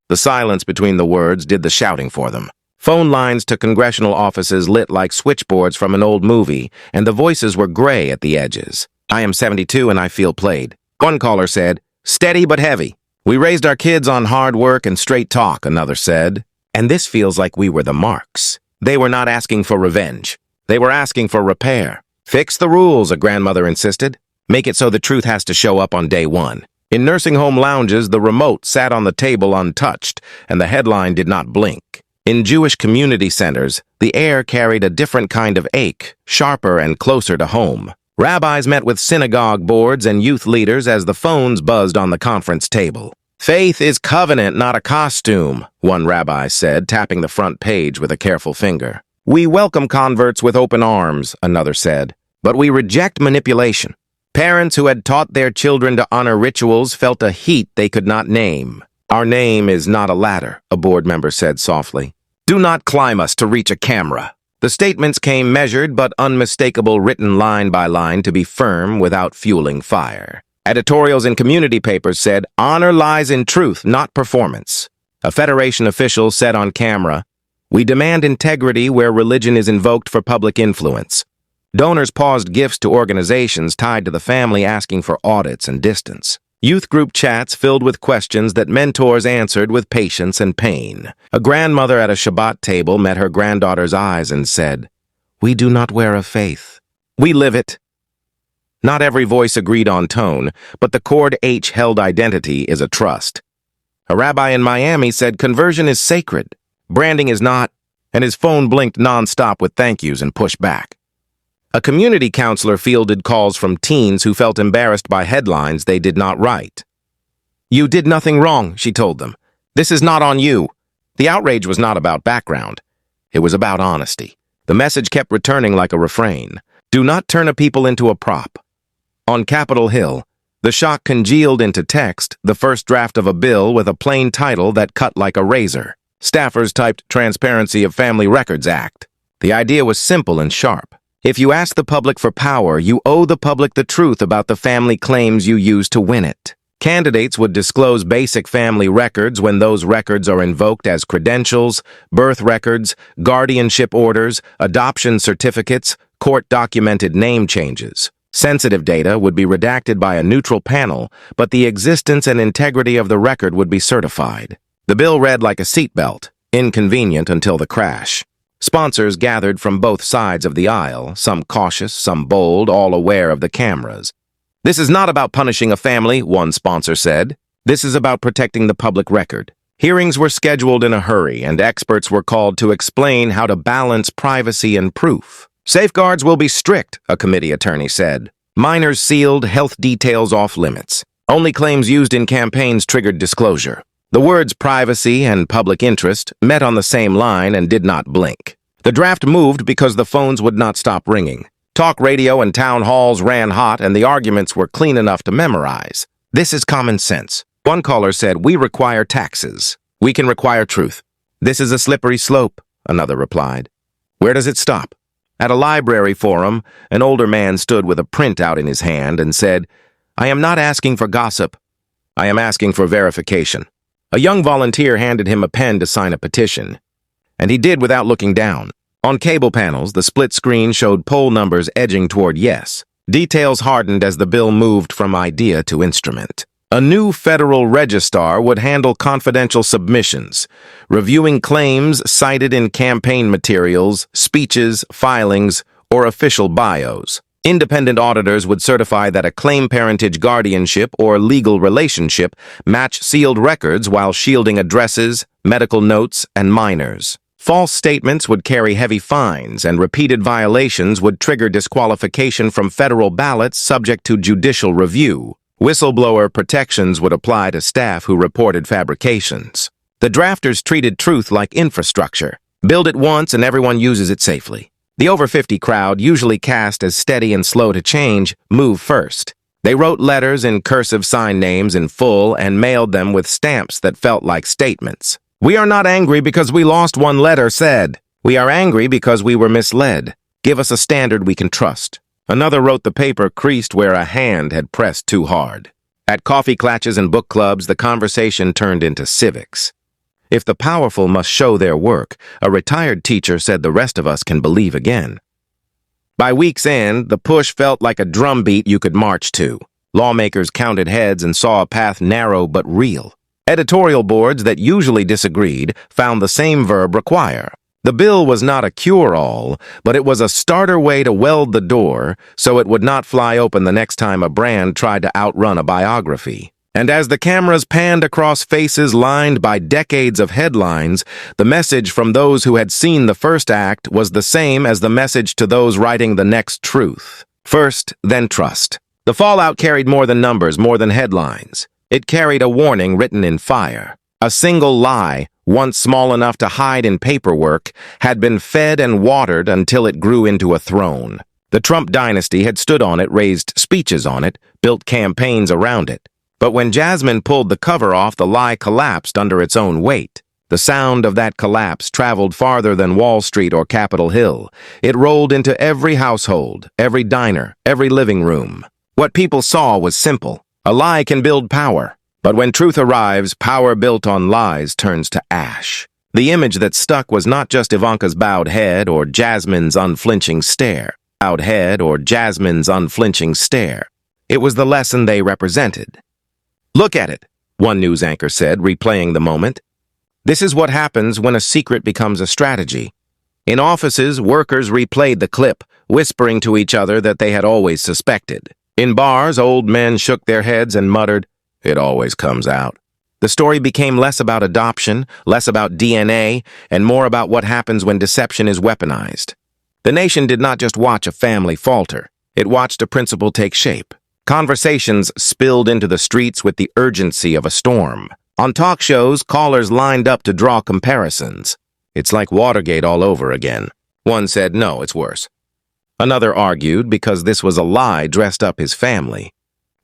The silence between the words did the shouting for them. Phone lines to congressional offices lit like switchboards from an old movie, and the voices were gray at the edges. "I am 72 and I feel played." One caller said, "Steady but heavy." "We raised our kids on hard work and straight talk," another said. "And this feels like we were the marks." They were not asking for revenge. They were asking for repair. "Fix the rules," a grandmother insisted. "Make it so the truth has to show up on day one." In nursing home lounges, the remote sat on the table untouched, and the headline did not blink. In Jewish community centers, the air carried a different kind of ache, sharper and closer to home. Rabbis met with synagogue boards and youth leaders as the phones buzzed on the conference table. "Faith is covenant, not a costume," one rabbi said, tapping the front page with a careful finger. "We welcome converts with open arms," another said, "but we reject manipulation." Parents who had taught their children to honor rituals felt a heat they could not name. "Our name is not a ladder," a board member said softly. "Do not climb us to reach a camera." The statements came measured but unmistakable, written line by line to be firm without fueling fire. Editorials in community papers said, "Honor lies in truth, not performance." A Federation official said on camera, "We demand integrity where religion is invoked for public influence." Donors paused gifts to organizations tied to the family, asking for audits and distance. Youth group chats filled with questions that mentors answered with patience and pain. A grandmother at a Shabbat table met her granddaughter's eyes and said, "We do not wear a faith. We live it." Not every voice agreed on tone, but the chord H held identity is a trust. A rabbi in Miami said conversion is sacred, branding is not, and his phone blinked nonstop with thank yous and pushback. A community counselor fielded calls from teens who felt embarrassed by headlines they did not write. "You did nothing wrong," she told them. This is not on you. The outrage was not about background. It was about honesty. The message kept returning like a refrain. Do not turn a people into a prop. On Capitol Hill, the shock congealed into text, the first draft of a bill with a plain title that cut like a razor. Staffers typed Transparency of Family Records Act. The idea was simple and sharp. If you ask the public for power, you owe the public the truth about the family claims you used to win it. Candidates would disclose basic family records when those records are invoked as credentials, birth records, guardianship orders, adoption certificates, court-documented name changes. Sensitive data would be redacted by a neutral panel, but the existence and integrity of the record would be certified. The bill read like a seatbelt, inconvenient until the crash. Sponsors gathered from both sides of the aisle, some cautious, some bold, all aware of the cameras. This is not about punishing a family, one sponsor said. This is about protecting the public record. Hearings were scheduled in a hurry, and experts were called to explain how to balance privacy and proof. Safeguards will be strict, a committee attorney said. Minors sealed, health details off limits. Only claims used in campaigns triggered disclosure. The words privacy and public interest met on the same line and did not blink. The draft moved because the phones would not stop ringing. Talk radio and town halls ran hot, and the arguments were clean enough to memorize. This is common sense. One caller said, we require taxes. We can require truth. This is a slippery slope, another replied. Where does it stop? At a library forum, an older man stood with a printout in his hand and said, I am not asking for gossip. I am asking for verification. A young volunteer handed him a pen to sign a petition, and he did without looking down. On cable panels, the split screen showed poll numbers edging toward yes. Details hardened as the bill moved from idea to instrument. A new federal registrar would handle confidential submissions, reviewing claims cited in campaign materials, speeches, filings, or official bios. Independent auditors would certify that a claim parentage guardianship or legal relationship match sealed records while shielding addresses, medical notes, and minors. False statements would carry heavy fines, and repeated violations would trigger disqualification from federal ballots subject to judicial review. Whistleblower protections would apply to staff who reported fabrications. The drafters treated truth like infrastructure. Build it once and everyone uses it safely. The over 50 crowd, usually cast as steady and slow to change, moved first. They wrote letters in cursive sign names in full and mailed them with stamps that felt like statements. We are not angry because we lost, one letter said. We are angry because we were misled. Give us a standard we can trust. Another wrote the paper creased where a hand had pressed too hard. At coffee clatches and book clubs, the conversation turned into civics. If the powerful must show their work, a retired teacher said the rest of us can believe again. By week's end, the push felt like a drumbeat you could march to. Lawmakers counted heads and saw a path narrow but real. Editorial boards that usually disagreed found the same verb require. The bill was not a cure-all, but it was a starter way to weld the door so it would not fly open the next time a brand tried to outrun a biography. And as the cameras panned across faces lined by decades of headlines, the message from those who had seen the first act was the same as the message to those writing the next truth. First, then trust. The fallout carried more than numbers, more than headlines. It carried a warning written in fire. A single lie, once small enough to hide in paperwork, had been fed and watered until it grew into a throne. The Trump dynasty had stood on it, raised speeches on it, built campaigns around it. But when Jasmine pulled the cover off, the lie collapsed under its own weight. The sound of that collapse traveled farther than Wall Street or Capitol Hill. It rolled into every household, every diner, every living room. What people saw was simple. A lie can build power. But when truth arrives, power built on lies turns to ash. The image that stuck was not just Ivanka's bowed head or Jasmine's unflinching stare. Bowed head or Jasmine's unflinching stare. It was the lesson they represented. Look at it, one news anchor said, replaying the moment. This is what happens when a secret becomes a strategy. In offices, workers replayed the clip, whispering to each other that they had always suspected. In bars, old men shook their heads and muttered, "It always comes out." The story became less about adoption, less about DNA, and more about what happens when deception is weaponized. The nation did not just watch a family falter. It watched a principle take shape. Conversations spilled into the streets with the urgency of a storm. On talk shows, callers lined up to draw comparisons. It's like Watergate all over again. One said, no, it's worse. Another argued because this was a lie dressed up his family.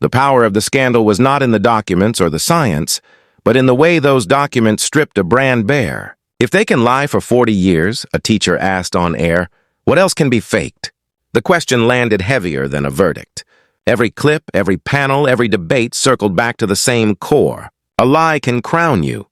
The power of the scandal was not in the documents or the science, but in the way those documents stripped a brand bare. If they can lie for 40 years, a teacher asked on air, what else can be faked? The question landed heavier than a verdict. Every clip, every panel, every debate circled back to the same core. A lie can crown you,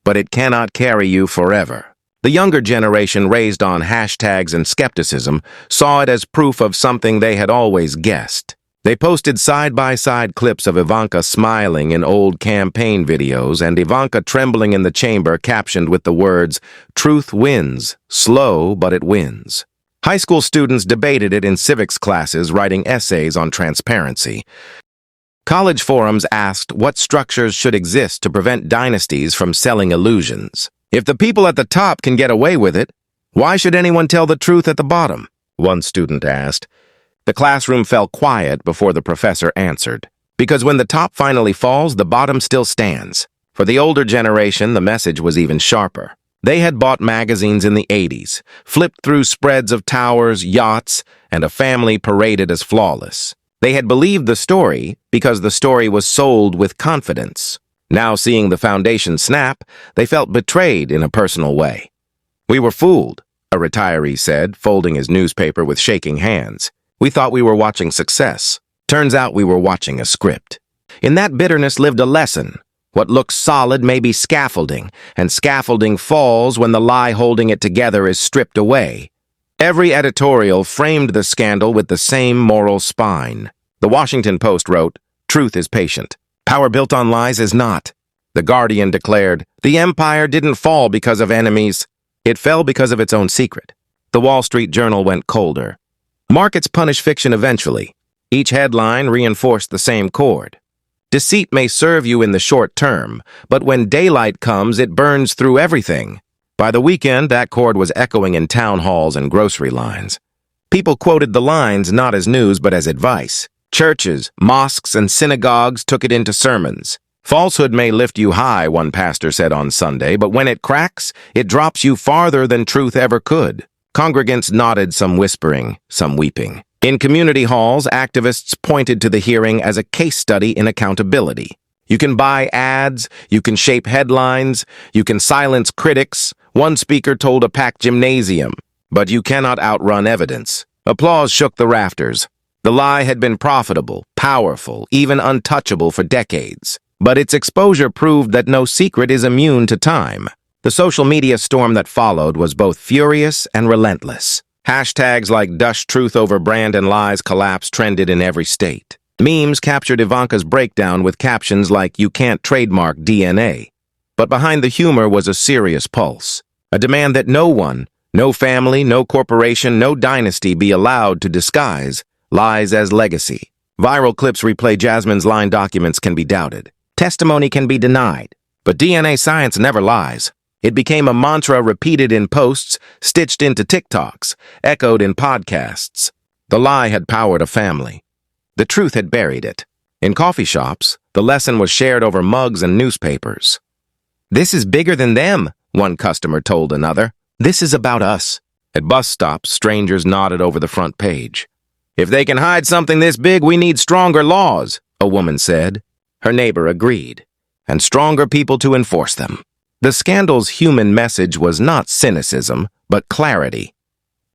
but it cannot carry you forever. The younger generation, raised on hashtags and skepticism, saw it as proof of something they had always guessed. They posted side-by-side clips of Ivanka smiling in old campaign videos and Ivanka trembling in the chamber, captioned with the words, "Truth wins, slow, but it wins." High school students debated it in civics classes, writing essays on transparency. College forums asked what structures should exist to prevent dynasties from selling illusions. If the people at the top can get away with it, why should anyone tell the truth at the bottom? One student asked. The classroom fell quiet before the professor answered. Because when the top finally falls, the bottom still stands. For the older generation, the message was even sharper. They had bought magazines in the 80s, flipped through spreads of towers, yachts, and a family paraded as flawless. They had believed the story because the story was sold with confidence. Now, seeing the foundation snap, they felt betrayed in a personal way. We were fooled, a retiree said, folding his newspaper with shaking hands. We thought we were watching success. Turns out we were watching a script. In that bitterness lived a lesson. What looks solid may be scaffolding, and scaffolding falls when the lie holding it together is stripped away. Every editorial framed the scandal with the same moral spine. The Washington Post wrote, "Truth is patient. Power built on lies is not." The Guardian declared, "The empire didn't fall because of enemies. It fell because of its own secret." The Wall Street Journal went colder. Markets punish fiction eventually. Each headline reinforced the same chord. Deceit may serve you in the short term, but when daylight comes, it burns through everything. By the weekend, that chord was echoing in town halls and grocery lines. People quoted the lines not as news but as advice. Churches, mosques, and synagogues took it into sermons. Falsehood may lift you high, one pastor said on Sunday, but when it cracks, it drops you farther than truth ever could. Congregants nodded, some whispering, some weeping. In community halls, activists pointed to the hearing as a case study in accountability. You can buy ads, you can shape headlines, you can silence critics, one speaker told a packed gymnasium, but you cannot outrun evidence. Applause shook the rafters. The lie had been profitable, powerful, even untouchable for decades. But its exposure proved that no secret is immune to time. The social media storm that followed was both furious and relentless. Hashtags like "Dush Truth Over Brand and Lies Collapse" trended in every state. Memes captured Ivanka's breakdown with captions like "You can't trademark DNA." But behind the humor was a serious pulse, a demand that no one, no family, no corporation, no dynasty be allowed to disguise lies as legacy. Viral clips replay Jasmine's line documents can be doubted. Testimony can be denied. But DNA science never lies. It became a mantra repeated in posts, stitched into TikToks, echoed in podcasts. The lie had powered a family. The truth had buried it. In coffee shops, the lesson was shared over mugs and newspapers. "This is bigger than them," one customer told another. "This is about us." At bus stops, strangers nodded over the front page. "If they can hide something this big, we need stronger laws," a woman said. Her neighbor agreed, and stronger people to enforce them. The scandal's human message was not cynicism, but clarity.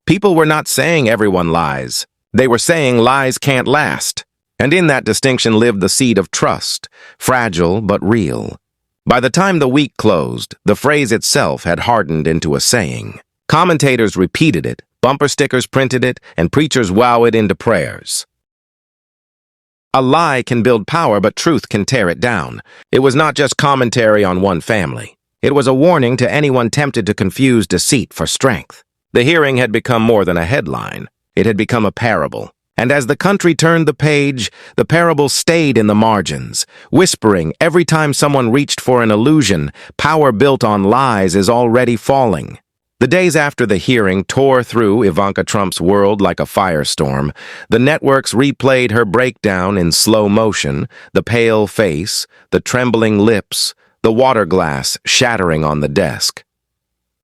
People were not saying everyone lies. They were saying lies can't last. And in that distinction lived the seed of trust, fragile but real. By the time the week closed, the phrase itself had hardened into a saying. Commentators repeated it, bumper stickers printed it, and preachers wowed it into prayers. A lie can build power, but truth can tear it down. It was not just commentary on one family. It was a warning to anyone tempted to confuse deceit for strength. The hearing had become more than a headline. It had become a parable. And as the country turned the page, the parable stayed in the margins, whispering every time someone reached for an illusion, power built on lies is already falling. The days after the hearing tore through Ivanka Trump's world like a firestorm. The networks replayed her breakdown in slow motion, the pale face, the trembling lips, the water glass shattering on the desk.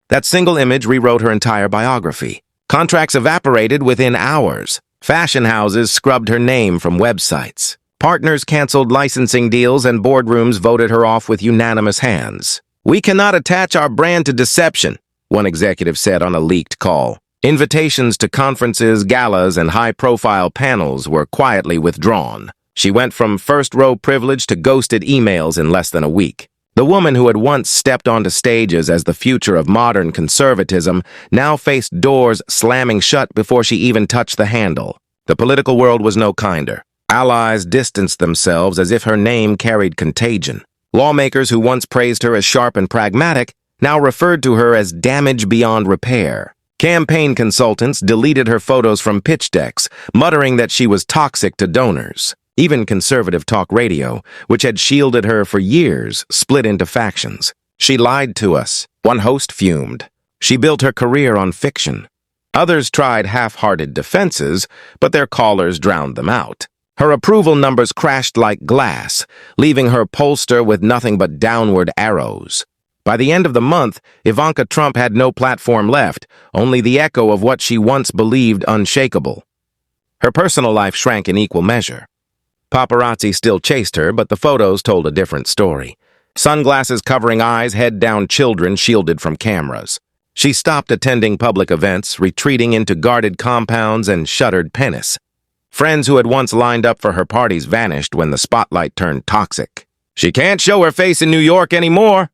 That single image rewrote her entire biography. Contracts evaporated within hours. Fashion houses scrubbed her name from websites. Partners canceled licensing deals and boardrooms voted her off with unanimous hands. "We cannot attach our brand to deception," one executive said on a leaked call. Invitations to conferences, galas, and high-profile panels were quietly withdrawn. She went from first-row privilege to ghosted emails in less than a week. The woman who had once stepped onto stages as the future of modern conservatism now faced doors slamming shut before she even touched the handle. The political world was no kinder. Allies distanced themselves as if her name carried contagion. Lawmakers who once praised her as sharp and pragmatic now referred to her as damage beyond repair. Campaign consultants deleted her photos from pitch decks, muttering that she was toxic to donors. Even conservative talk radio, which had shielded her for years, split into factions. "She lied to us," one host fumed. "She built her career on fiction." Others tried half-hearted defenses, but their callers drowned them out. Her approval numbers crashed like glass, leaving her pollster with nothing but downward arrows. By the end of the month, Ivanka Trump had no platform left, only the echo of what she once believed unshakable. Her personal life shrank in equal measure. Paparazzi still chased her, but the photos told a different story. Sunglasses covering eyes, head-down children shielded from cameras. She stopped attending public events, retreating into guarded compounds and shuttered penance. Friends who had once lined up for her parties vanished when the spotlight turned toxic. "She can't show her face in New York anymore,"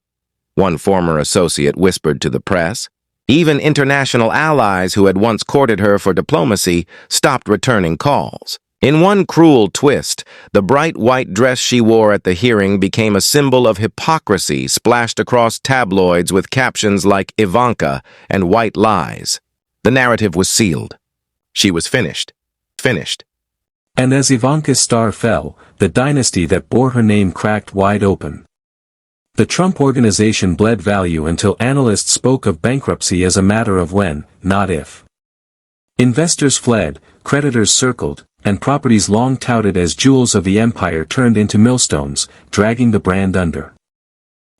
one former associate whispered to the press. Even international allies who had once courted her for diplomacy stopped returning calls. In one cruel twist, the bright white dress she wore at the hearing became a symbol of hypocrisy splashed across tabloids with captions like Ivanka and white lies. The narrative was sealed. She was finished. Finished. And as Ivanka's star fell, the dynasty that bore her name cracked wide open. The Trump Organization bled value until analysts spoke of bankruptcy as a matter of when, not if. Investors fled, creditors circled, and properties long touted as jewels of the empire turned into millstones, dragging the brand under.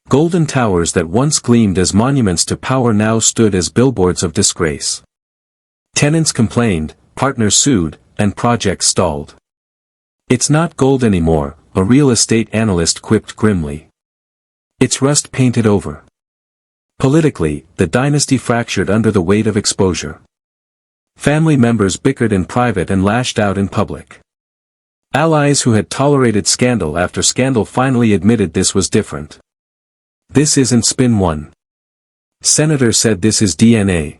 Golden towers that once gleamed as monuments to power now stood as billboards of disgrace. Tenants complained, partners sued, and projects stalled. "It's not gold anymore," a real estate analyst quipped grimly. "It's rust painted over." Politically, the dynasty fractured under the weight of exposure. Family members bickered in private and lashed out in public. Allies who had tolerated scandal after scandal finally admitted this was different. "This isn't spin one." Senator said this is DNA.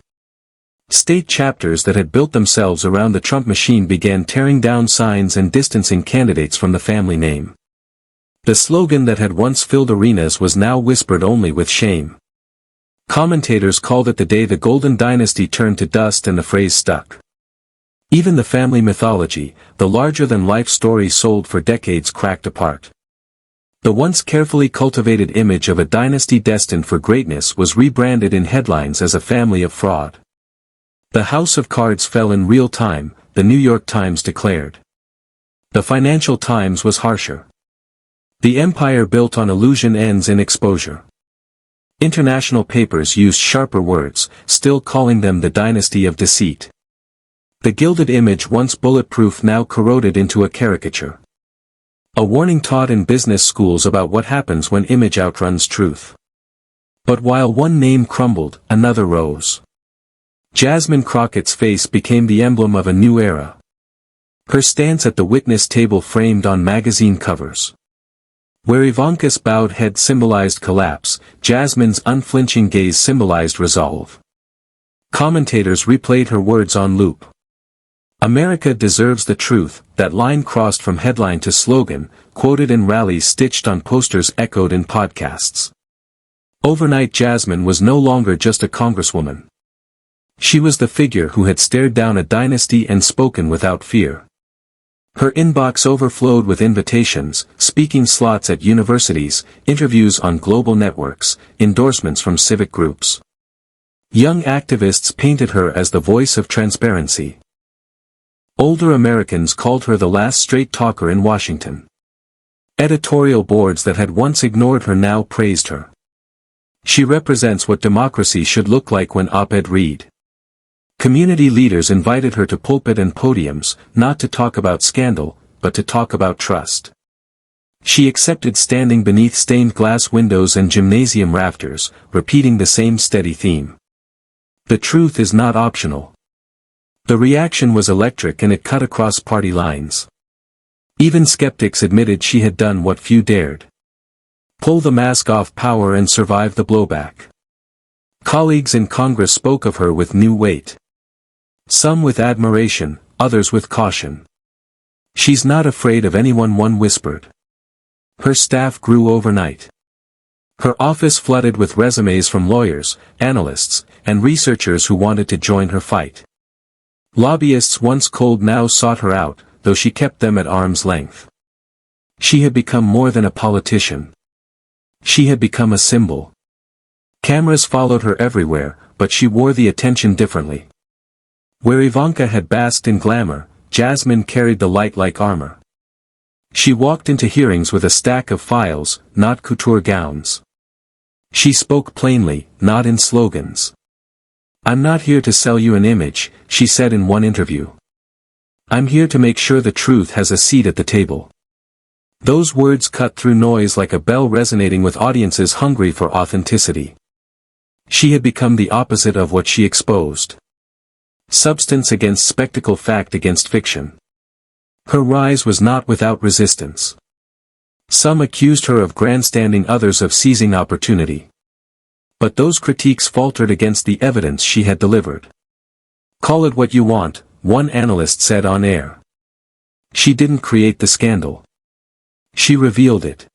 State chapters that had built themselves around the Trump machine began tearing down signs and distancing candidates from the family name. The slogan that had once filled arenas was now whispered only with shame. Commentators called it the day the Golden Dynasty turned to dust and the phrase stuck. Even the family mythology, the larger-than-life story sold for decades, cracked apart. The once carefully cultivated image of a dynasty destined for greatness was rebranded in headlines as a family of fraud. The house of cards fell in real time, the New York Times declared. The Financial Times was harsher. The empire built on illusion ends in exposure. International papers used sharper words, still calling them the dynasty of deceit. The gilded image once bulletproof now corroded into a caricature. A warning taught in business schools about what happens when image outruns truth. But while one name crumbled, another rose. Jasmine Crockett's face became the emblem of a new era. Her stance at the witness table framed on magazine covers. Where Ivanka's bowed head symbolized collapse, Jasmine's unflinching gaze symbolized resolve. Commentators replayed her words on loop. "America deserves the truth," that line crossed from headline to slogan, quoted in rallies, stitched on posters, echoed in podcasts. Overnight, Jasmine was no longer just a congresswoman. She was the figure who had stared down a dynasty and spoken without fear. Her inbox overflowed with invitations, speaking slots at universities, interviews on global networks, endorsements from civic groups. Young activists painted her as the voice of transparency. Older Americans called her the last straight talker in Washington. Editorial boards that had once ignored her now praised her. She represents what democracy should look like when op-ed read. Community leaders invited her to pulpit and podiums, not to talk about scandal, but to talk about trust. She accepted standing beneath stained glass windows and gymnasium rafters, repeating the same steady theme. The truth is not optional. The reaction was electric and it cut across party lines. Even skeptics admitted she had done what few dared. Pull the mask off power and survive the blowback. Colleagues in Congress spoke of her with new weight. Some with admiration, others with caution. She's not afraid of anyone, one whispered. Her staff grew overnight. Her office flooded with resumes from lawyers, analysts, and researchers who wanted to join her fight. Lobbyists once cold now sought her out, though she kept them at arm's length. She had become more than a politician. She had become a symbol. Cameras followed her everywhere, but she wore the attention differently. Where Ivanka had basked in glamour, Jasmine carried the light like armor. She walked into hearings with a stack of files, not couture gowns. She spoke plainly, not in slogans. I'm not here to sell you an image, she said in one interview. I'm here to make sure the truth has a seat at the table. Those words cut through noise like a bell resonating with audiences hungry for authenticity. She had become the opposite of what she exposed. Substance against spectacle, fact against fiction. Her rise was not without resistance. Some accused her of grandstanding, others of seizing opportunity. But those critiques faltered against the evidence she had delivered. Call it what you want, one analyst said on air. She didn't create the scandal. She revealed it.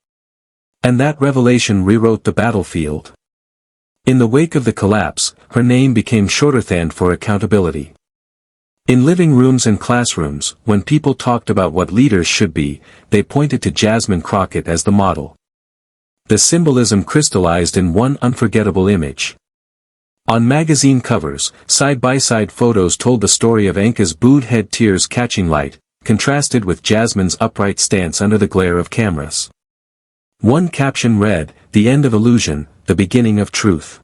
And that revelation rewrote the battlefield. In the wake of the collapse, her name became shorthand for accountability. In living rooms and classrooms, when people talked about what leaders should be, they pointed to Jasmine Crockett as the model. The symbolism crystallized in one unforgettable image. On magazine covers, side-by-side photos told the story of Ivanka's bowed head, tears catching light, contrasted with Jasmine's upright stance under the glare of cameras. One caption read, "The end of illusion, the beginning of truth."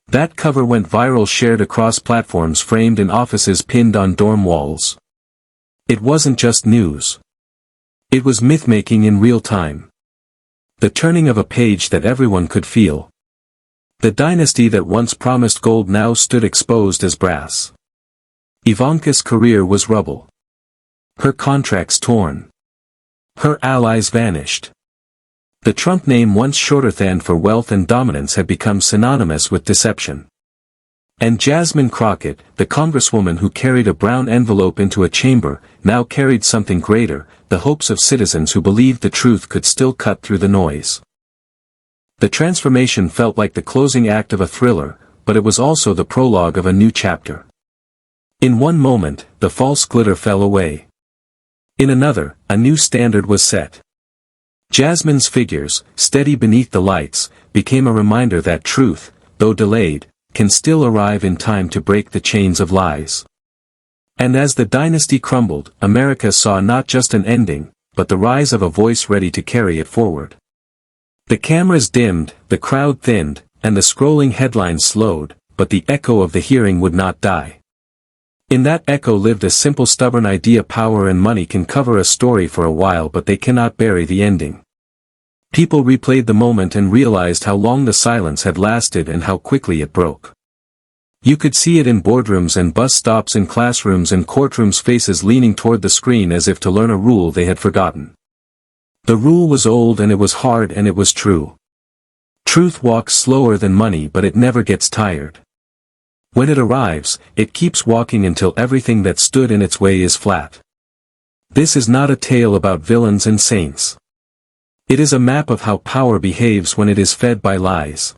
That cover went viral, shared across platforms, framed in offices, pinned on dorm walls. It wasn't just news. It was myth-making in real time. The turning of a page that everyone could feel. The dynasty that once promised gold now stood exposed as brass. Ivanka's career was rubble. Her contracts torn. Her allies vanished. The Trump name, once shorthand for wealth and dominance, had become synonymous with deception. And Jasmine Crockett, the congresswoman who carried a brown envelope into a chamber, now carried something greater, the hopes of citizens who believed the truth could still cut through the noise. The transformation felt like the closing act of a thriller, but it was also the prologue of a new chapter. In one moment, the false glitter fell away. In another, a new standard was set. Jasmine's figures, steady beneath the lights, became a reminder that truth, though delayed, can still arrive in time to break the chains of lies. And as the dynasty crumbled, America saw not just an ending, but the rise of a voice ready to carry it forward. The cameras dimmed, the crowd thinned, and the scrolling headlines slowed, but the echo of the hearing would not die. In that echo lived a simple, stubborn idea: power and money can cover a story for a while, but they cannot bury the ending. People replayed the moment and realized how long the silence had lasted and how quickly it broke. You could see it in boardrooms and bus stops, in classrooms and courtrooms, faces leaning toward the screen as if to learn a rule they had forgotten. The rule was old, and it was hard, and it was true. Truth walks slower than money, but it never gets tired. When it arrives, it keeps walking until everything that stood in its way is flat. This is not a tale about villains and saints. It is a map of how power behaves when it is fed by lies.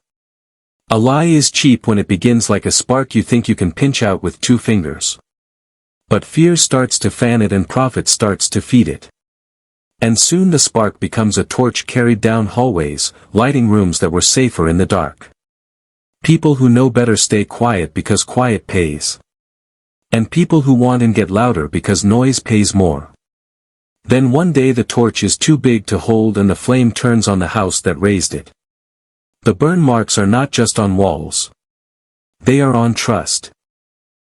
A lie is cheap when it begins like a spark you think you can pinch out with 2 fingers. But fear starts to fan it, and profit starts to feed it. And soon the spark becomes a torch carried down hallways, lighting rooms that were safer in the dark. People who know better stay quiet because quiet pays. And people who want and get louder because noise pays more. Then one day the torch is too big to hold and the flame turns on the house that raised it. The burn marks are not just on walls. They are on trust.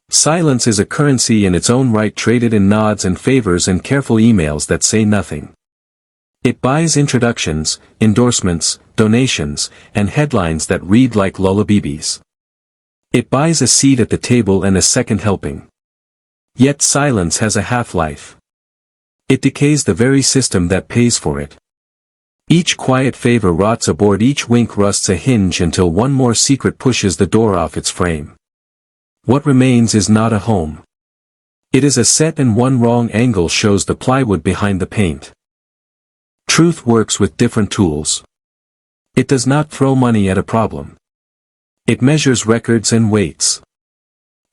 Silence is a currency in its own right, traded in nods and favors and careful emails that say nothing. It buys introductions, endorsements, donations, and headlines that read like lullabies. It buys a seat at the table and a second helping. Yet silence has a half-life. It decays the very system that pays for it. Each quiet favor rots aboard, each wink rusts a hinge until one more secret pushes the door off its frame. What remains is not a home. It is a set, and one wrong angle shows the plywood behind the paint. Truth works with different tools. It does not throw money at a problem. It measures records and weights.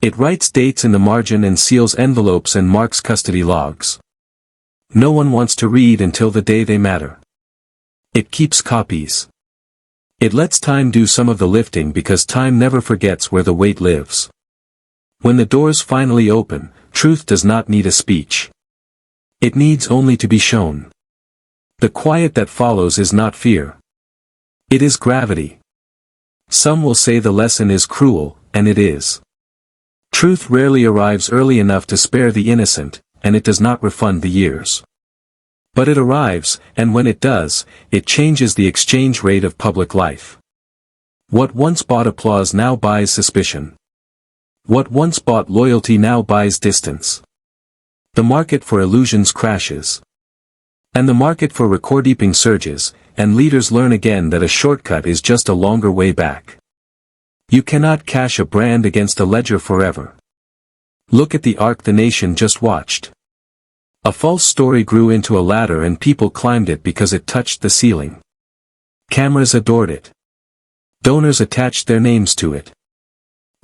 It writes dates in the margin and seals envelopes and marks custody logs. No one wants to read until the day they matter. It keeps copies. It lets time do some of the lifting because time never forgets where the weight lives. When the doors finally open, truth does not need a speech. It needs only to be shown. The quiet that follows is not fear. It is gravity. Some will say the lesson is cruel, and it is. Truth rarely arrives early enough to spare the innocent, and it does not refund the years. But it arrives, and when it does, it changes the exchange rate of public life. What once bought applause now buys suspicion. What once bought loyalty now buys distance. The market for illusions crashes. And the market for record-keeping surges, and leaders learn again that a shortcut is just a longer way back. You cannot cash a brand against a ledger forever. Look at the arc the nation just watched. A false story grew into a ladder and people climbed it because it touched the ceiling. Cameras adored it. Donors attached their names to it.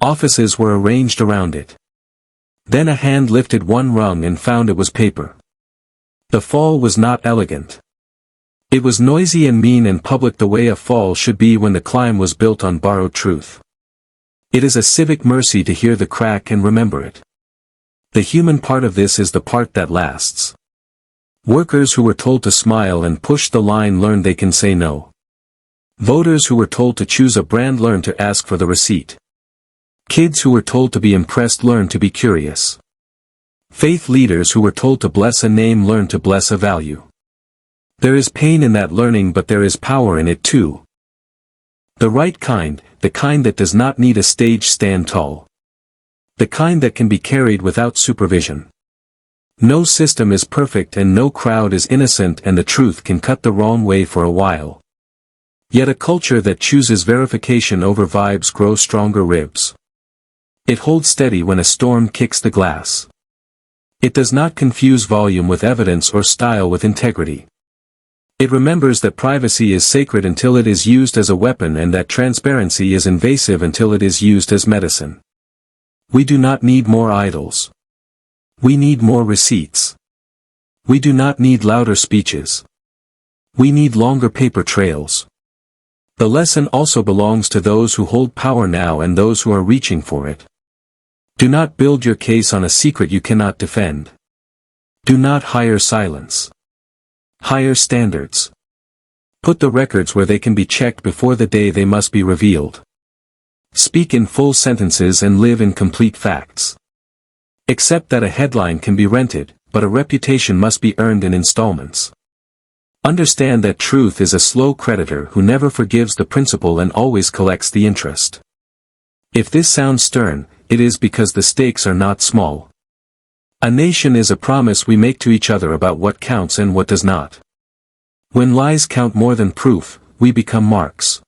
Offices were arranged around it. Then a hand lifted one rung and found it was paper. The fall was not elegant. It was noisy and mean and public, the way a fall should be when the climb was built on borrowed truth. It is a civic mercy to hear the crack and remember it. The human part of this is the part that lasts. Workers who were told to smile and push the line learned they can say no. Voters who were told to choose a brand learned to ask for the receipt. Kids who were told to be impressed learned to be curious. Faith leaders who were told to bless a name learned to bless a value. There is pain in that learning, but there is power in it too. The right kind, the kind that does not need a stage stand tall. The kind that can be carried without supervision. No system is perfect and no crowd is innocent, and the truth can cut the wrong way for a while. Yet a culture that chooses verification over vibes grows stronger ribs. It holds steady when a storm kicks the glass. It does not confuse volume with evidence or style with integrity. It remembers that privacy is sacred until it is used as a weapon, and that transparency is invasive until it is used as medicine. We do not need more idols. We need more receipts. We do not need louder speeches. We need longer paper trails. The lesson also belongs to those who hold power now and those who are reaching for it. Do not build your case on a secret you cannot defend. Do not hire silence. Hire standards. Put the records where they can be checked before the day they must be revealed. Speak in full sentences and live in complete facts. Accept that a headline can be rented, but a reputation must be earned in installments. Understand that truth is a slow creditor who never forgives the principal and always collects the interest. If this sounds stern, it is because the stakes are not small. A nation is a promise we make to each other about what counts and what does not. When lies count more than proof, we become marks.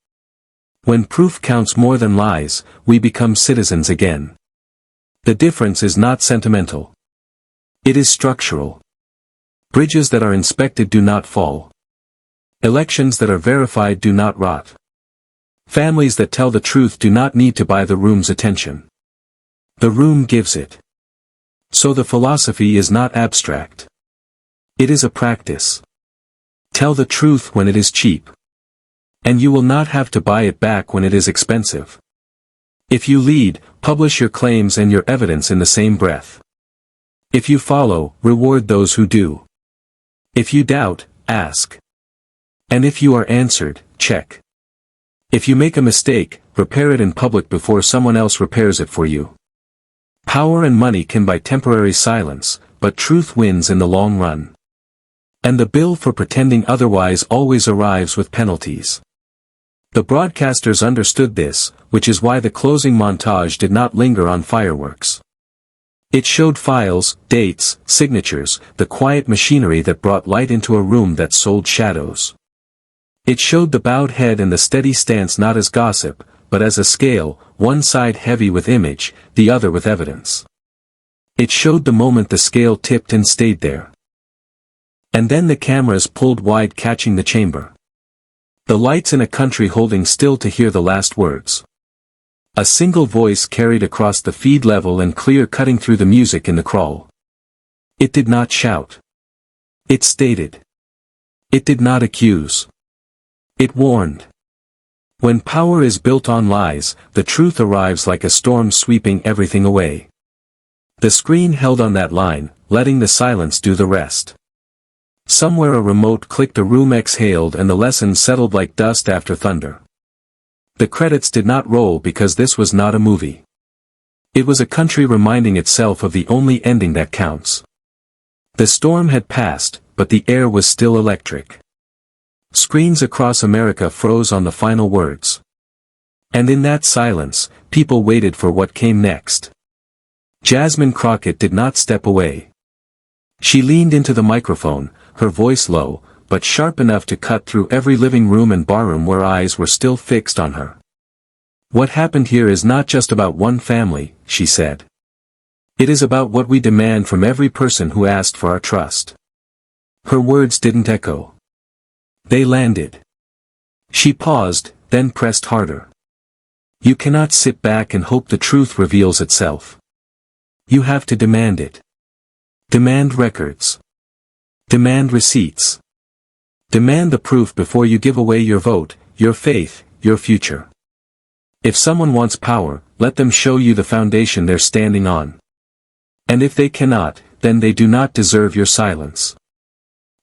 When proof counts more than lies, we become citizens again. The difference is not sentimental. It is structural. Bridges that are inspected do not fall. Elections that are verified do not rot. Families that tell the truth do not need to buy the room's attention. The room gives it. So the philosophy is not abstract. It is a practice. Tell the truth when it is cheap. And you will not have to buy it back when it is expensive. If you lead, publish your claims and your evidence in the same breath. If you follow, reward those who do. If you doubt, ask. And if you are answered, check. If you make a mistake, repair it in public before someone else repairs it for you. Power and money can buy temporary silence, but truth wins in the long run. And the bill for pretending otherwise always arrives with penalties. The broadcasters understood this, which is why the closing montage did not linger on fireworks. It showed files, dates, signatures, the quiet machinery that brought light into a room that sold shadows. It showed the bowed head and the steady stance not as gossip, but as a scale, one side heavy with image, the other with evidence. It showed the moment the scale tipped and stayed there. And then the cameras pulled wide, catching the chamber. The lights in a country holding still to hear the last words. A single voice carried across the feed, level and clear, cutting through the music in the crawl. It did not shout. It stated. It did not accuse. It warned. When power is built on lies, the truth arrives like a storm, sweeping everything away. The screen held on that line, letting the silence do the rest. Somewhere a remote clicked, a room exhaled, and the lesson settled like dust after thunder. The credits did not roll because this was not a movie. It was a country reminding itself of the only ending that counts. The storm had passed, but the air was still electric. Screens across America froze on the final words. And in that silence, people waited for what came next. Jasmine Crockett did not step away. She leaned into the microphone, her voice low, but sharp enough to cut through every living room and barroom where eyes were still fixed on her. What happened here is not just about one family, she said. It is about what we demand from every person who asked for our trust. Her words didn't echo. They landed. She paused, then pressed harder. You cannot sit back and hope the truth reveals itself. You have to demand it. Demand records. Demand receipts. Demand the proof before you give away your vote, your faith, your future. If someone wants power, let them show you the foundation they're standing on. And if they cannot, then they do not deserve your silence.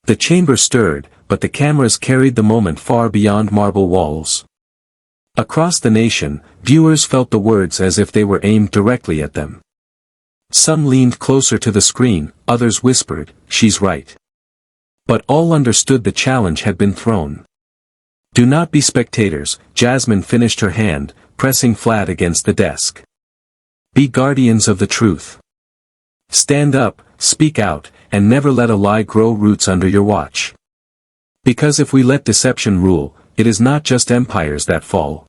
The chamber stirred, but the cameras carried the moment far beyond marble walls. Across the nation, viewers felt the words as if they were aimed directly at them. Some leaned closer to the screen, others whispered, "She's right." But all understood the challenge had been thrown. Do not be spectators, Jasmine finished her hand, pressing flat against the desk. Be guardians of the truth. Stand up, speak out, and never let a lie grow roots under your watch. Because if we let deception rule, it is not just empires that fall.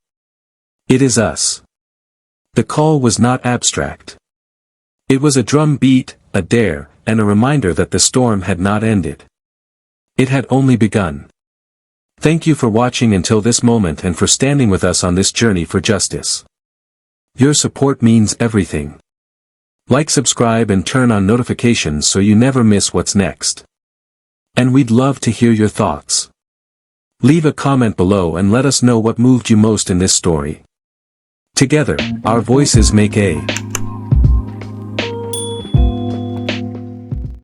It is us. The call was not abstract. It was a drum beat, a dare, and a reminder that the storm had not ended. It had only begun. Thank you for watching until this moment and for standing with us on this journey for justice. Your support means everything. Like, subscribe, and turn on notifications so you never miss what's next. And we'd love to hear your thoughts. Leave a comment below and let us know what moved you most in this story. Together, our voices make a